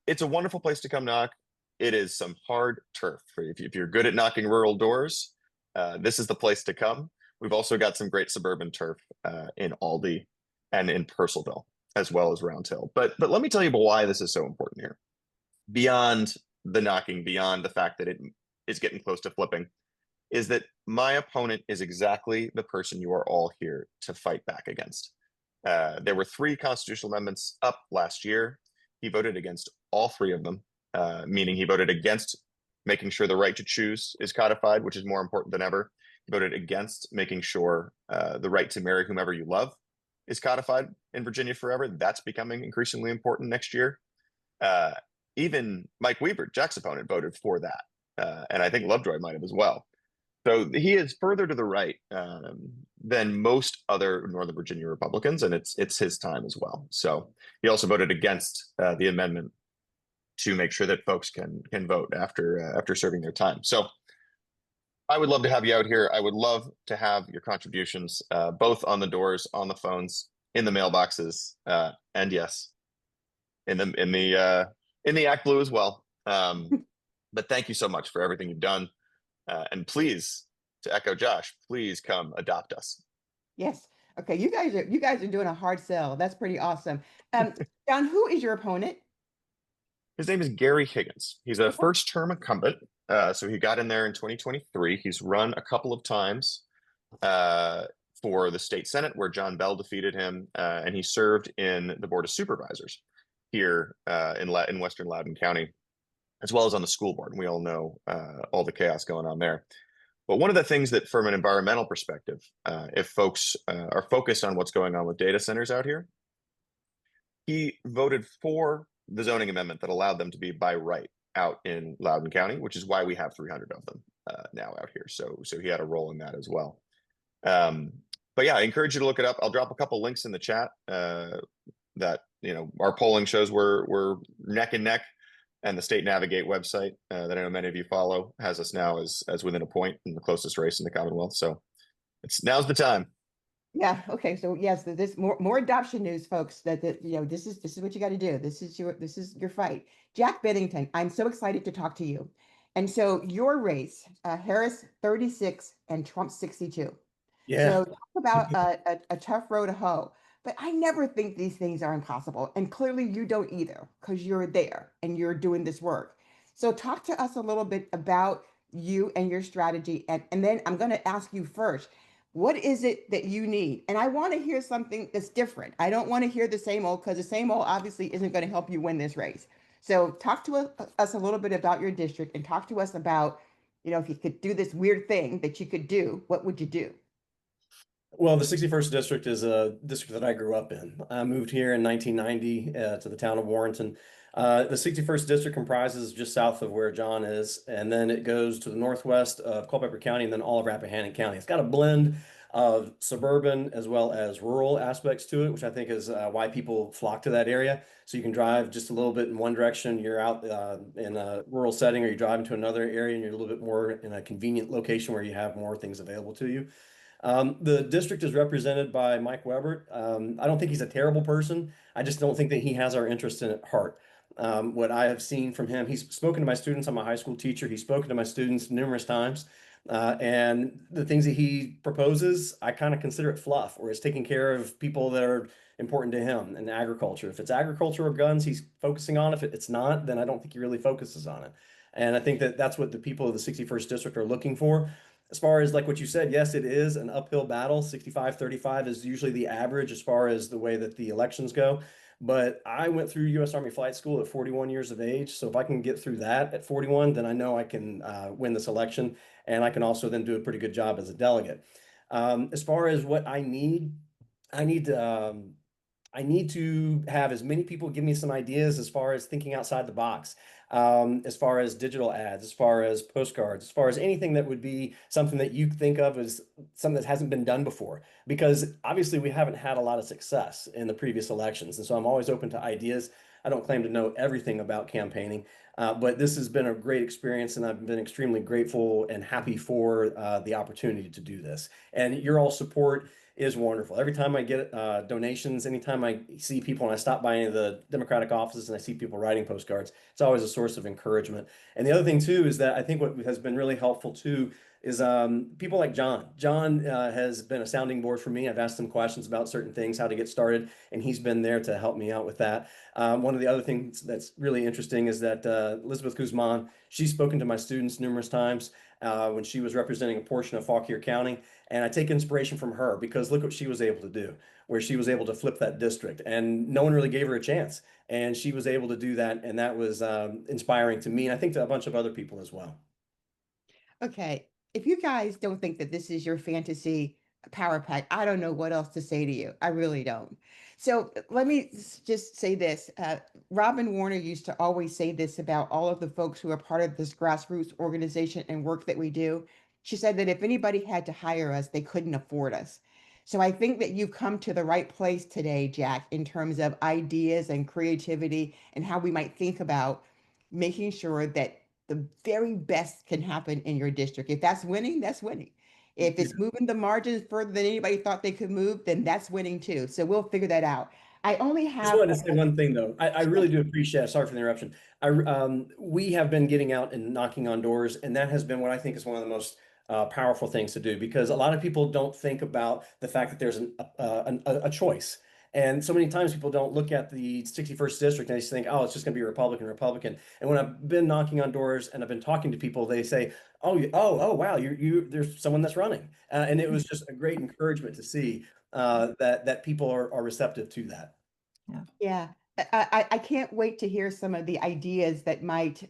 It's a wonderful place to come knock. It is some hard turf. If you're good at knocking rural doors, this is the place to come. We've also got some great suburban turf in Aldie and in Purcellville, as well as Round Hill. But let me tell you about why this is so important here. Beyond the knocking, beyond the fact that it is getting close to flipping, is that my opponent is exactly the person you are all here to fight back against. There were 3 constitutional amendments up last year. He voted against all 3 of them, meaning he voted against making sure the right to choose is codified, which is more important than ever. He voted against making sure the right to marry whomever you love is codified in Virginia forever. That's becoming increasingly important next year. Even Mike Weaver, Jack's opponent, voted for that. And I think Lovejoy might have as well. So he is further to the right than most other Northern Virginia Republicans, and it's his time as well. So he also voted against the amendment to make sure that folks can vote after serving their time. So I would love to have you out here. I would love to have your contributions, both on the doors, on the phones, in the mailboxes, and yes, in the Act Blue as well. But thank you so much for everything you've done. And please, to echo Josh, please come adopt us. Yes. Okay. You guys are doing a hard sell. That's pretty awesome. John, who is your opponent? His name is Gary Higgins. He's a first-term incumbent. So he got in there in 2023. He's run a couple of times for the state Senate, where John Bell defeated him, and he served in the Board of Supervisors here in Western Loudoun County, as well as on the school board. And we all know all the chaos going on there. But one of the things that, from an environmental perspective, if folks are focused on what's going on with data centers out here, he voted for the zoning amendment that allowed them to be by right out in Loudoun County, which is why we have 300 of them now out here. So he had a role in that as well. But yeah, I encourage you to look it up. I'll drop a couple links in the chat that, our polling shows we're neck and neck. And the State Navigate website that I know many of you follow has us now as within a point in the closest race in the Commonwealth. So now's the time. Yeah. Okay. So yes, this more adoption news, folks. That this is what you got to do. This is your fight. Jack Bennington, I'm so excited to talk to you. And so your race, Harris 36 and Trump 62. Yeah. So talk about a tough road to hoe. But I never think these things are impossible. And clearly you don't either, because you're there and you're doing this work. So talk to us a little bit about you and your strategy. And then I'm going to ask you first, what is it that you need? And I want to hear something that's different. I don't want to hear the same old, because the same old obviously isn't going to help you win this race. So talk to us a little bit about your district, and talk to us about, if you could do this weird thing that you could do, what would you do? Well, the 61st district is a district that I grew up in. I moved here in 1990 to the town of Warrenton. The 61st district comprises just south of where John is, and then it goes to the northwest of Culpeper County and then all of Rappahannock County. It's got a blend of suburban as well as rural aspects to it, which I think is why people flock to that area. So you can drive just a little bit in one direction, you're out in a rural setting, or you drive into another area and you're a little bit more in a convenient location where you have more things available to you. The district is represented by Mike Weber. I don't think he's a terrible person. I just don't think that he has our interest in at heart. What I have seen from him, he's spoken to my students. I'm a high school teacher. He's spoken to my students numerous times. And the things that he proposes, I kind of consider it fluff, or it's taking care of people that are important to him in agriculture. If it's agriculture or guns, he's focusing on. If it's not, then I don't think he really focuses on it. And I think that that's what the people of the 61st district are looking for. As far as like what you said, yes, it is an uphill battle. 65-35 is usually the average as far as the way that the elections go. But I went through U.S. Army Flight School at 41 years of age. So if I can get through that at 41, then I know I can win this election. And I can also then do a pretty good job as a delegate. As far as what I need, I need to I need to have as many people give me some ideas as far as thinking outside the box, as far as digital ads, as far as postcards, as far as anything that would be something that you think of as something that hasn't been done before. Because obviously we haven't had a lot of success in the previous elections. And so I'm always open to ideas. I don't claim to know everything about campaigning, but this has been a great experience, and I've been extremely grateful and happy for the opportunity to do this. And your all support is wonderful. Every time I get donations, anytime I see people, and I stop by any of the Democratic offices and I see people writing postcards, it's always a source of encouragement. And the other thing too is that I think what has been really helpful too is people like John. John has been a sounding board for me. I've asked him questions about certain things, how to get started, and he's been there to help me out with that. One of the other things that's really interesting is that Elizabeth Guzman, she's spoken to my students numerous times when she was representing a portion of Fauquier County. And I take inspiration from her, because look what she was able to do, where she was able to flip that district and no one really gave her a chance. And she was able to do that. And that was inspiring to me, and I think to a bunch of other people as well. Okay, if you guys don't think that this is your fantasy power pack, I don't know what else to say to you. I really don't. So let me just say this. Robin Warner used to always say this about all of the folks who are part of this grassroots organization and work that we do. She said that if anybody had to hire us, they couldn't afford us. So I think that you've come to the right place today, Jack, in terms of ideas and creativity and how we might think about making sure that the very best can happen in your district. If that's winning, that's winning. If it's moving the margins further than anybody thought they could move, then that's winning too. So we'll figure that out. I only Just have wanted to say one thing though. I really do appreciate, sorry for the interruption. We have been getting out and knocking on doors, and that has been what I think is one of the most powerful things to do, because a lot of people don't think about the fact that there's a choice. And so many times people don't look at the 61st district and they just think, oh, it's just going to be Republican, Republican. And when I've been knocking on doors and I've been talking to people, they say, oh, wow, there's someone that's running. And it was just a great encouragement to see that people are receptive to that. Yeah, I can't wait to hear some of the ideas that might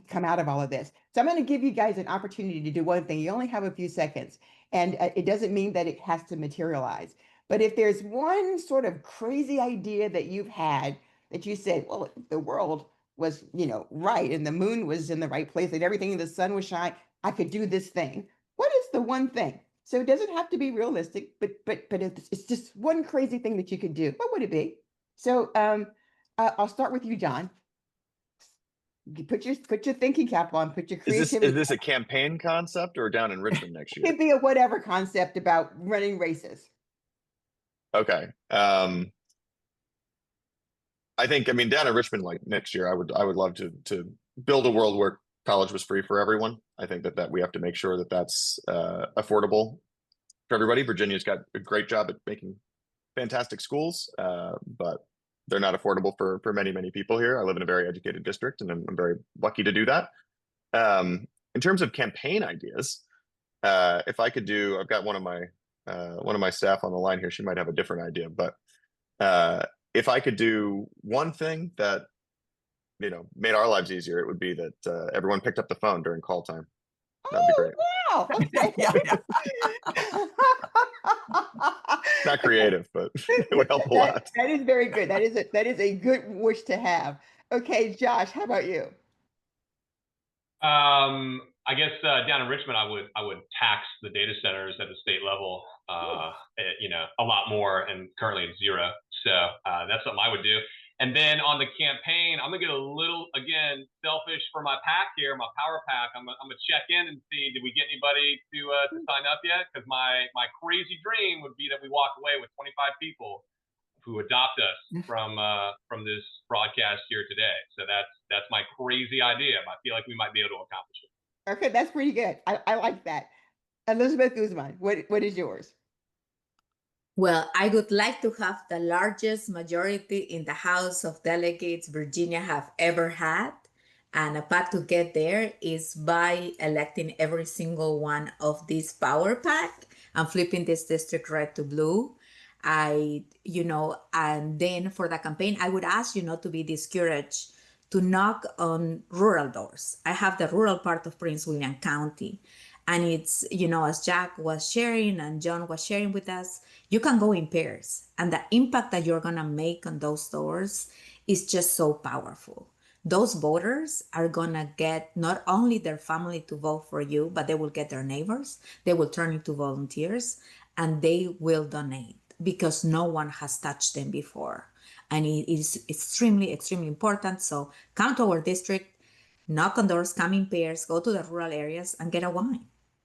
come out of all of this. So I'm going to give you guys an opportunity to do one thing. You only have a few seconds, and it doesn't mean that it has to materialize. But if there's one sort of crazy idea that you've had that you said, well, if the world was, right, and the moon was in the right place, and everything in the sun was shining, I could do this thing. What is the one thing? So it doesn't have to be realistic, but it's just one crazy thing that you could do. What would it be? So I'll start with you, John. Put your thinking cap on. Put your creativity. Is this a campaign concept or down in Richmond next year? It could be a whatever concept about running races. Okay. I mean, down in Richmond, like next year, I would love to build a world where college was free for everyone. I think that we have to make sure that that's affordable for everybody. Virginia's got a great job at making fantastic schools, but they're not affordable for many people here. I live in a very educated district, and I'm very lucky to do that. In terms of campaign ideas, if I could do, I've got one of my staff on the line here. She might have a different idea, but if I could do one thing that made our lives easier, it would be that everyone picked up the phone during call time. That'd be great. Wow. Okay. Yeah. Not creative, but it would help a lot. That is very good. That is a good wish to have. Okay, Josh, how about you? I guess down in Richmond, I would tax the data centers at the state level, a lot more, and currently it's zero. So that's something I would do. And then on the campaign, I'm gonna get a little, again, selfish for my pack here, my power pack. I'm gonna check in and see, did we get anybody to sign up yet? Because my crazy dream would be that we walk away with 25 people who adopt us from this broadcast here today. So that's my crazy idea. I feel like we might be able to accomplish it. Okay, that's pretty good. I like that. Elizabeth Guzman, what is yours? Well, I would like to have the largest majority in the House of Delegates Virginia have ever had. And a path to get there is by electing every single one of these power pack and flipping this district red to blue. And then for the campaign, I would ask you not to be discouraged to knock on rural doors. I have the rural part of Prince William County. And it's, as Jack was sharing and John was sharing with us, you can go in pairs. And the impact that you're going to make on those stores is just so powerful. Those voters are going to get not only their family to vote for you, but they will get their neighbors. They will turn into volunteers, and they will donate because no one has touched them before. And it is extremely, extremely important. So come to our district, knock on doors, come in pairs, go to the rural areas and get a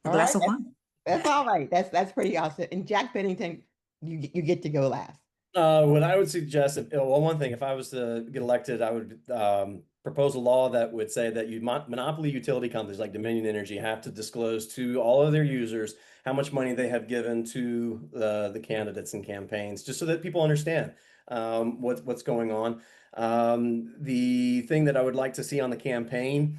glass of wine. That's all right. That's pretty awesome. And Jack Bennington, you get to go last. What I would suggest, one thing, if I was to get elected, I would propose a law that would say that monopoly utility companies like Dominion Energy have to disclose to all of their users how much money they have given to the candidates and campaigns, just so that people understand what's going on. The thing that I would like to see on the campaign,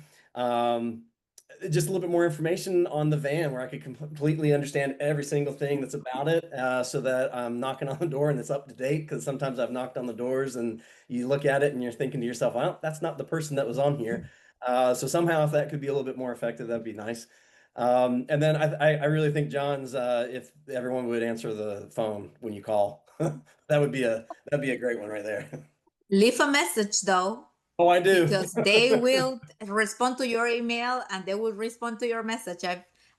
just a little bit more information on the van where I could completely understand every single thing that's about it, so that I'm knocking on the door and it's up to date. Because sometimes I've knocked on the doors and you look at it and you're thinking to yourself, well, that's not the person that was on here. So somehow if that could be a little bit more effective, that'd be nice. And then I really think John's, if everyone would answer the phone when you call, that'd be a great one right there. Leave a message though. Oh, I do. Because they will respond to your email and they will respond to your message.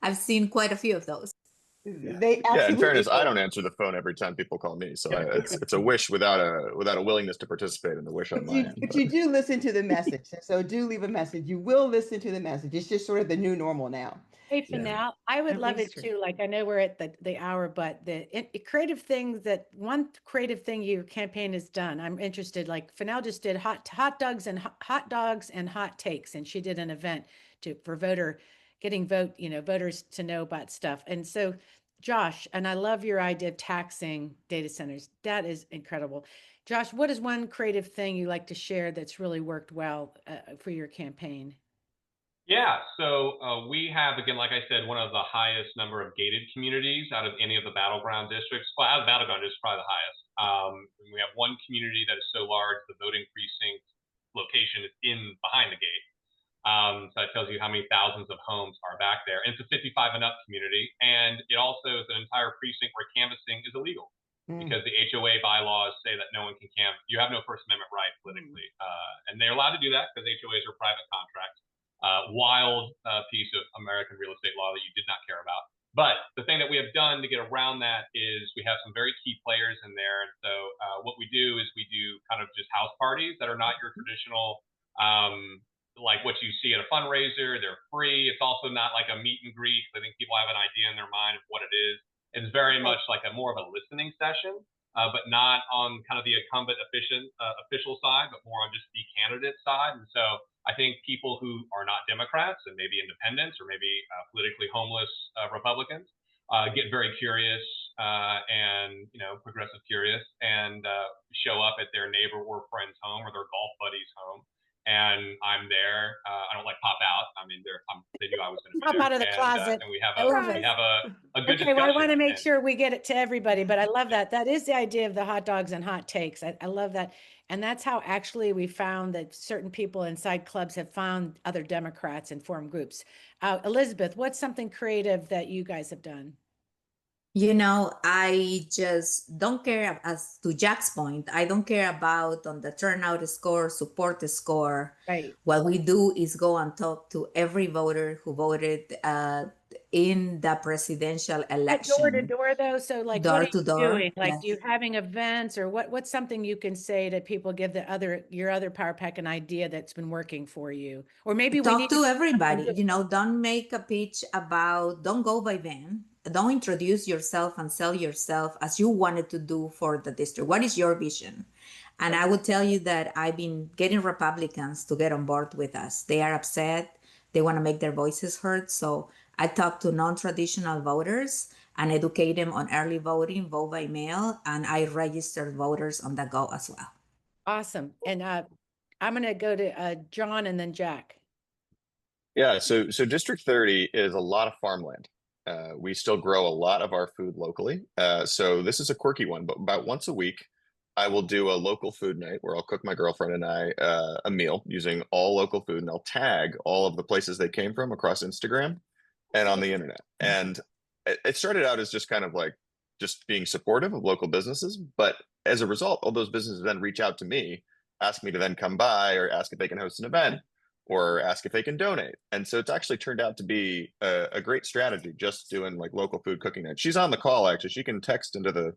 I've seen quite a few of those. They in fairness, I don't answer the phone every time people call me, so it's a wish without a willingness to participate in the wish on my end. But you do listen to the message, so do leave a message. You will listen to the message. It's just sort of the new normal now. Hey, for now, I would love it too. Like, I know we're at the hour, but the creative things one creative thing your campaign has done, I'm interested. Like Fennell just did hot dogs and hot takes, and she did an event for voters to know about stuff. And so, Josh, and I love your idea of taxing data centers. That is incredible. Josh, what is one creative thing you like to share that's really worked well for your campaign? Yeah, so we have, again, like I said, one of the highest number of gated communities out of any of the battleground districts. Well, out of the battleground districts, probably the highest. We have one community that is so large, the voting precinct location is behind the gate. So that tells you how many thousands of homes are back there. And it's a 55 and up community. And it also is an entire precinct where canvassing is illegal because the HOA bylaws say that no one can canvass. You have no First Amendment right politically. And they're allowed to do that because HOAs are private contracts. Wild piece of American real estate law that you did not care about. But the thing that we have done to get around that is we have some very key players in there. And so what we do is we do kind of just house parties that are not your traditional, like what you see at a fundraiser. They're free. It's also not like a meet and greet. I think people have an idea in their mind of what it is. It's very much like more of a listening session, but not on kind of the incumbent official side, but more on just the candidate side. And so I think people who are not Democrats and maybe independents or maybe politically homeless Republicans get very curious and progressive curious, and show up at their neighbor or friend's home or their golf buddy's home. And I'm there. I don't like pop out. I mean, they knew I was going to be Pop there. out of the closet. And we have I love it. a good Okay, well, I want to discussion. make And sure we get it to everybody, but I love that. That is the idea of the hot dogs and hot takes. I love that. And that's how actually we found that certain people inside clubs have found other Democrats and formed groups. Elizabeth, what's something creative that you guys have done? I just don't care, as to Jack's point, I don't care about on the turnout score, support score. Right. What we do is go and talk to every voter who voted in the presidential Door to election. door though, so like Door what are to you door, doing? Like yes. you having events or what's something you can say to people, give your other Power Pack an idea that's been working for you? Or maybe we Talk need to everybody. Don't make a pitch don't go by them. Don't introduce yourself and sell yourself as you wanted to do for the district. What is your vision? And I would tell you that I've been getting Republicans to get on board with us. They are upset. They want to make their voices heard. So I talk to non-traditional voters and educate them on early voting, vote by mail, and I register voters on the go as well. Awesome. And I'm going to go to John and then Jack. Yeah, so District 30 is a lot of farmland. We still grow a lot of our food locally. So this is a quirky one, but about once a week, I will do a local food night where I'll cook my girlfriend and I a meal using all local food, and I'll tag all of the places they came from across Instagram and on the internet. And it started out as just kind of like just being supportive of local businesses, but as a result, all those businesses then reach out to me, ask me to then come by or ask if they can host an event or ask if they can donate. And so it's actually turned out to be a great strategy, just doing like local food cooking night. She's on the call, actually. She can text into the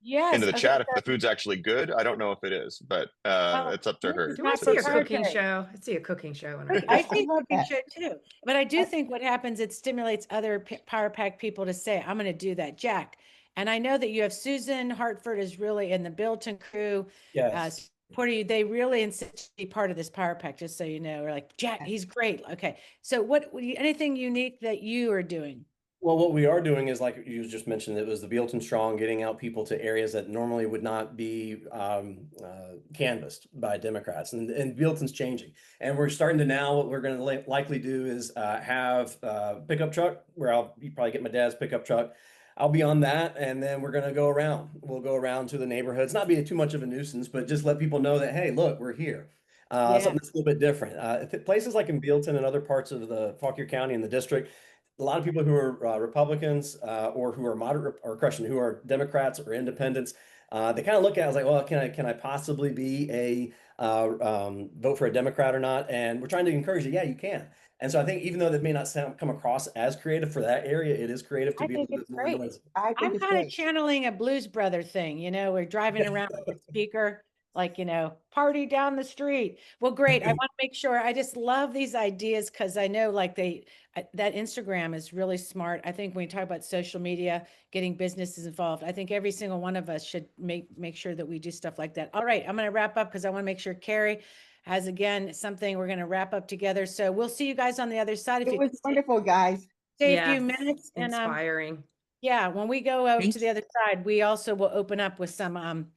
Yes. Okay, chat if the food's actually good. I don't know if it is, but it's up to her. Do I see a cooking show? I see a cooking show. I think cooking show too. But I do think what happens, it stimulates other Power Pack people to say, I'm going to do that. Jack, and I know that you have Susan Hartford is really in the Bilton crew. Yes. Supporting you. They really insist to be part of this Power Pack, just so you know. We're like, Jack, he's great. Okay. So anything unique that you are doing? Well, what we are doing is, like you just mentioned, it was the Bealton Strong, getting out people to areas that normally would not be canvassed by Democrats, and Bealton's changing. And we're starting to now, what we're going to likely do is have a pickup truck where you probably get my dad's pickup truck. I'll be on that, and then we're going to go around. We'll go around to the neighborhoods, not be too much of a nuisance, but just let people know that, hey, look, we're here. Something that's a little bit different. Places like in Bealton and other parts of the Fauquier County and the district, a lot of people who are Republicans or who are moderate or who are Democrats or independents, they kind of look at it as like, well, can I possibly be a vote for a Democrat or not? And we're trying to encourage you. Yeah, you can. And so I think even though that may not come across as creative for that area, it is creative to be a little bit more noisy. I'm kind of channeling a Blues Brother thing. We're driving around with a speaker, like, party down the street. Well, great. I want to make sure. I just love these ideas because I know like that Instagram is really smart. I think when we talk about social media, getting businesses involved, I think every single one of us should make sure that we do stuff like that. All right, I'm going to wrap up because I want to make sure Carrie has, again, something we're going to wrap up together. So we'll see you guys on the other side. It was wonderful, guys. Stay a few minutes. And inspiring. yeah, when we go over to the other side, we also will open up with some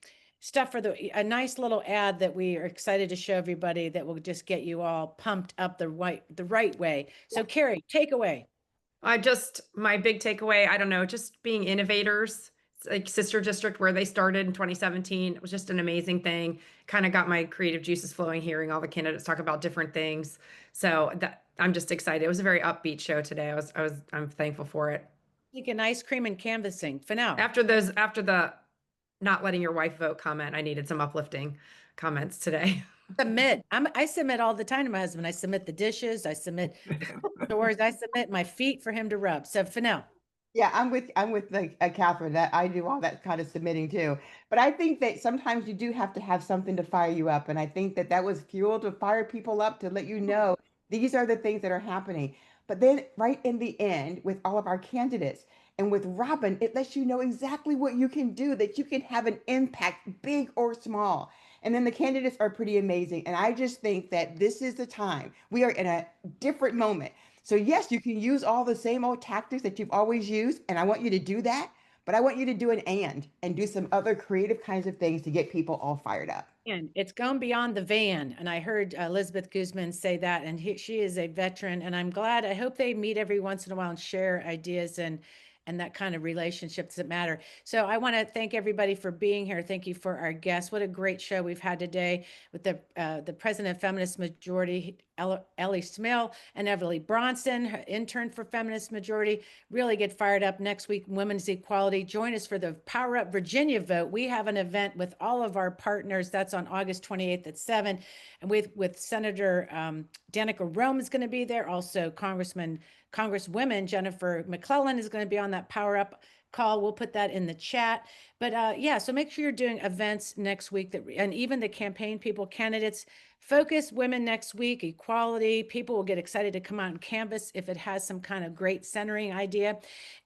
stuff for a nice little ad that we are excited to show everybody that will just get you all pumped up the right way. So Carrie, take away. My big takeaway, I don't know, just being innovators. It's like Sister District, where they started in 2017. It was just an amazing thing. Kind of got my creative juices flowing, hearing all the candidates talk about different things. So I'm just excited. It was a very upbeat show today. I'm thankful for it. Like an ice cream and canvassing for now. After the not letting your wife vote comment, I needed some uplifting comments today. I submit all the time to my husband. I submit the dishes. I submit the doors. I submit my feet for him to rub. So for now. Yeah, I'm with like Catherine, that I do all that kind of submitting too. But I think that sometimes you do have to have something to fire you up. And I think that was fuel to fire people up, to let you know these are the things that are happening. But then right in the end, with all of our candidates and with Robin, it lets you know exactly what you can do, that you can have an impact, big or small. And then the candidates are pretty amazing. And I just think that this is the time. We are in a different moment. So yes, you can use all the same old tactics that you've always used, and I want you to do that. but I want you to do an and do some other creative kinds of things to get people all fired up. And it's gone beyond the van. And I heard Elizabeth Guzman say that, and she is a veteran. And I'm glad, I hope they meet every once in a while and share ideas and that kind of relationships that matter. So I want to thank everybody for being here. Thank you for our guests. What a great show we've had today with the president of Feminist Majority, Ellie Smill, and Everly Bronson, her intern for Feminist Majority. Really get fired up next week, Women's Equality. Join us for the Power Up Virginia vote. We have an event with all of our partners. That's on August 28th at 7. And with Senator Danica Rome is going to be there. Also Congresswoman Jennifer McClellan is going to be on that Power Up call. We'll put that in the chat. But yeah, so make sure you're doing events next week and even the campaign people, candidates, focus women next week, equality. People will get excited to come out and canvass if it has some kind of great centering idea.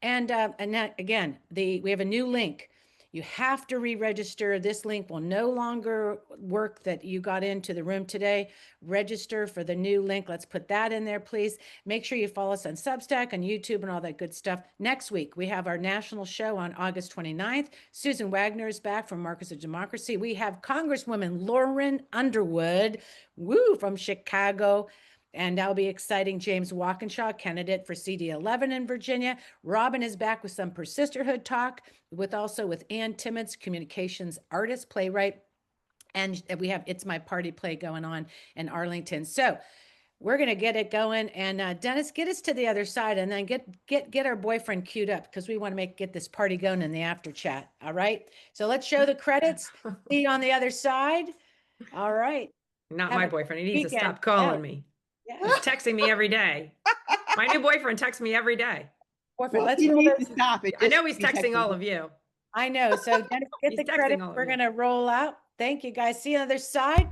And that, again, we have a new link. You have to re-register. This link will no longer work that you got into the room today. Register for the new link. Let's put that in there, please. Make sure you follow us on Substack, on YouTube, and all that good stuff. Next week, we have our national show on August 29th. Susan Wagner is back from Markers of Democracy. We have Congresswoman Lauren Underwood, from Chicago. And that'll be exciting. James Walkinshaw, candidate for CD11 in Virginia. Robin is back with some Persisterhood talk, with Ann Timmons, communications artist, playwright. And we have It's My Party play going on in Arlington. So we're going to get it going. And Dennis, get us to the other side and then get our boyfriend queued up, because we want to get this party going in the after chat. All right. So let's show the credits. See you on the other side. All right. Not Have my a boyfriend. He needs to weekend. stop calling Yeah. me. Yeah. He's texting me every day. My new boyfriend texts me every day. Boyfriend, Well, let's you roll need those. to stop it. I know Just he's be texting all of you. I know. So Dennis, get He's the texting credit. all of We're you. going to roll out. Thank you, guys. See you on the other side.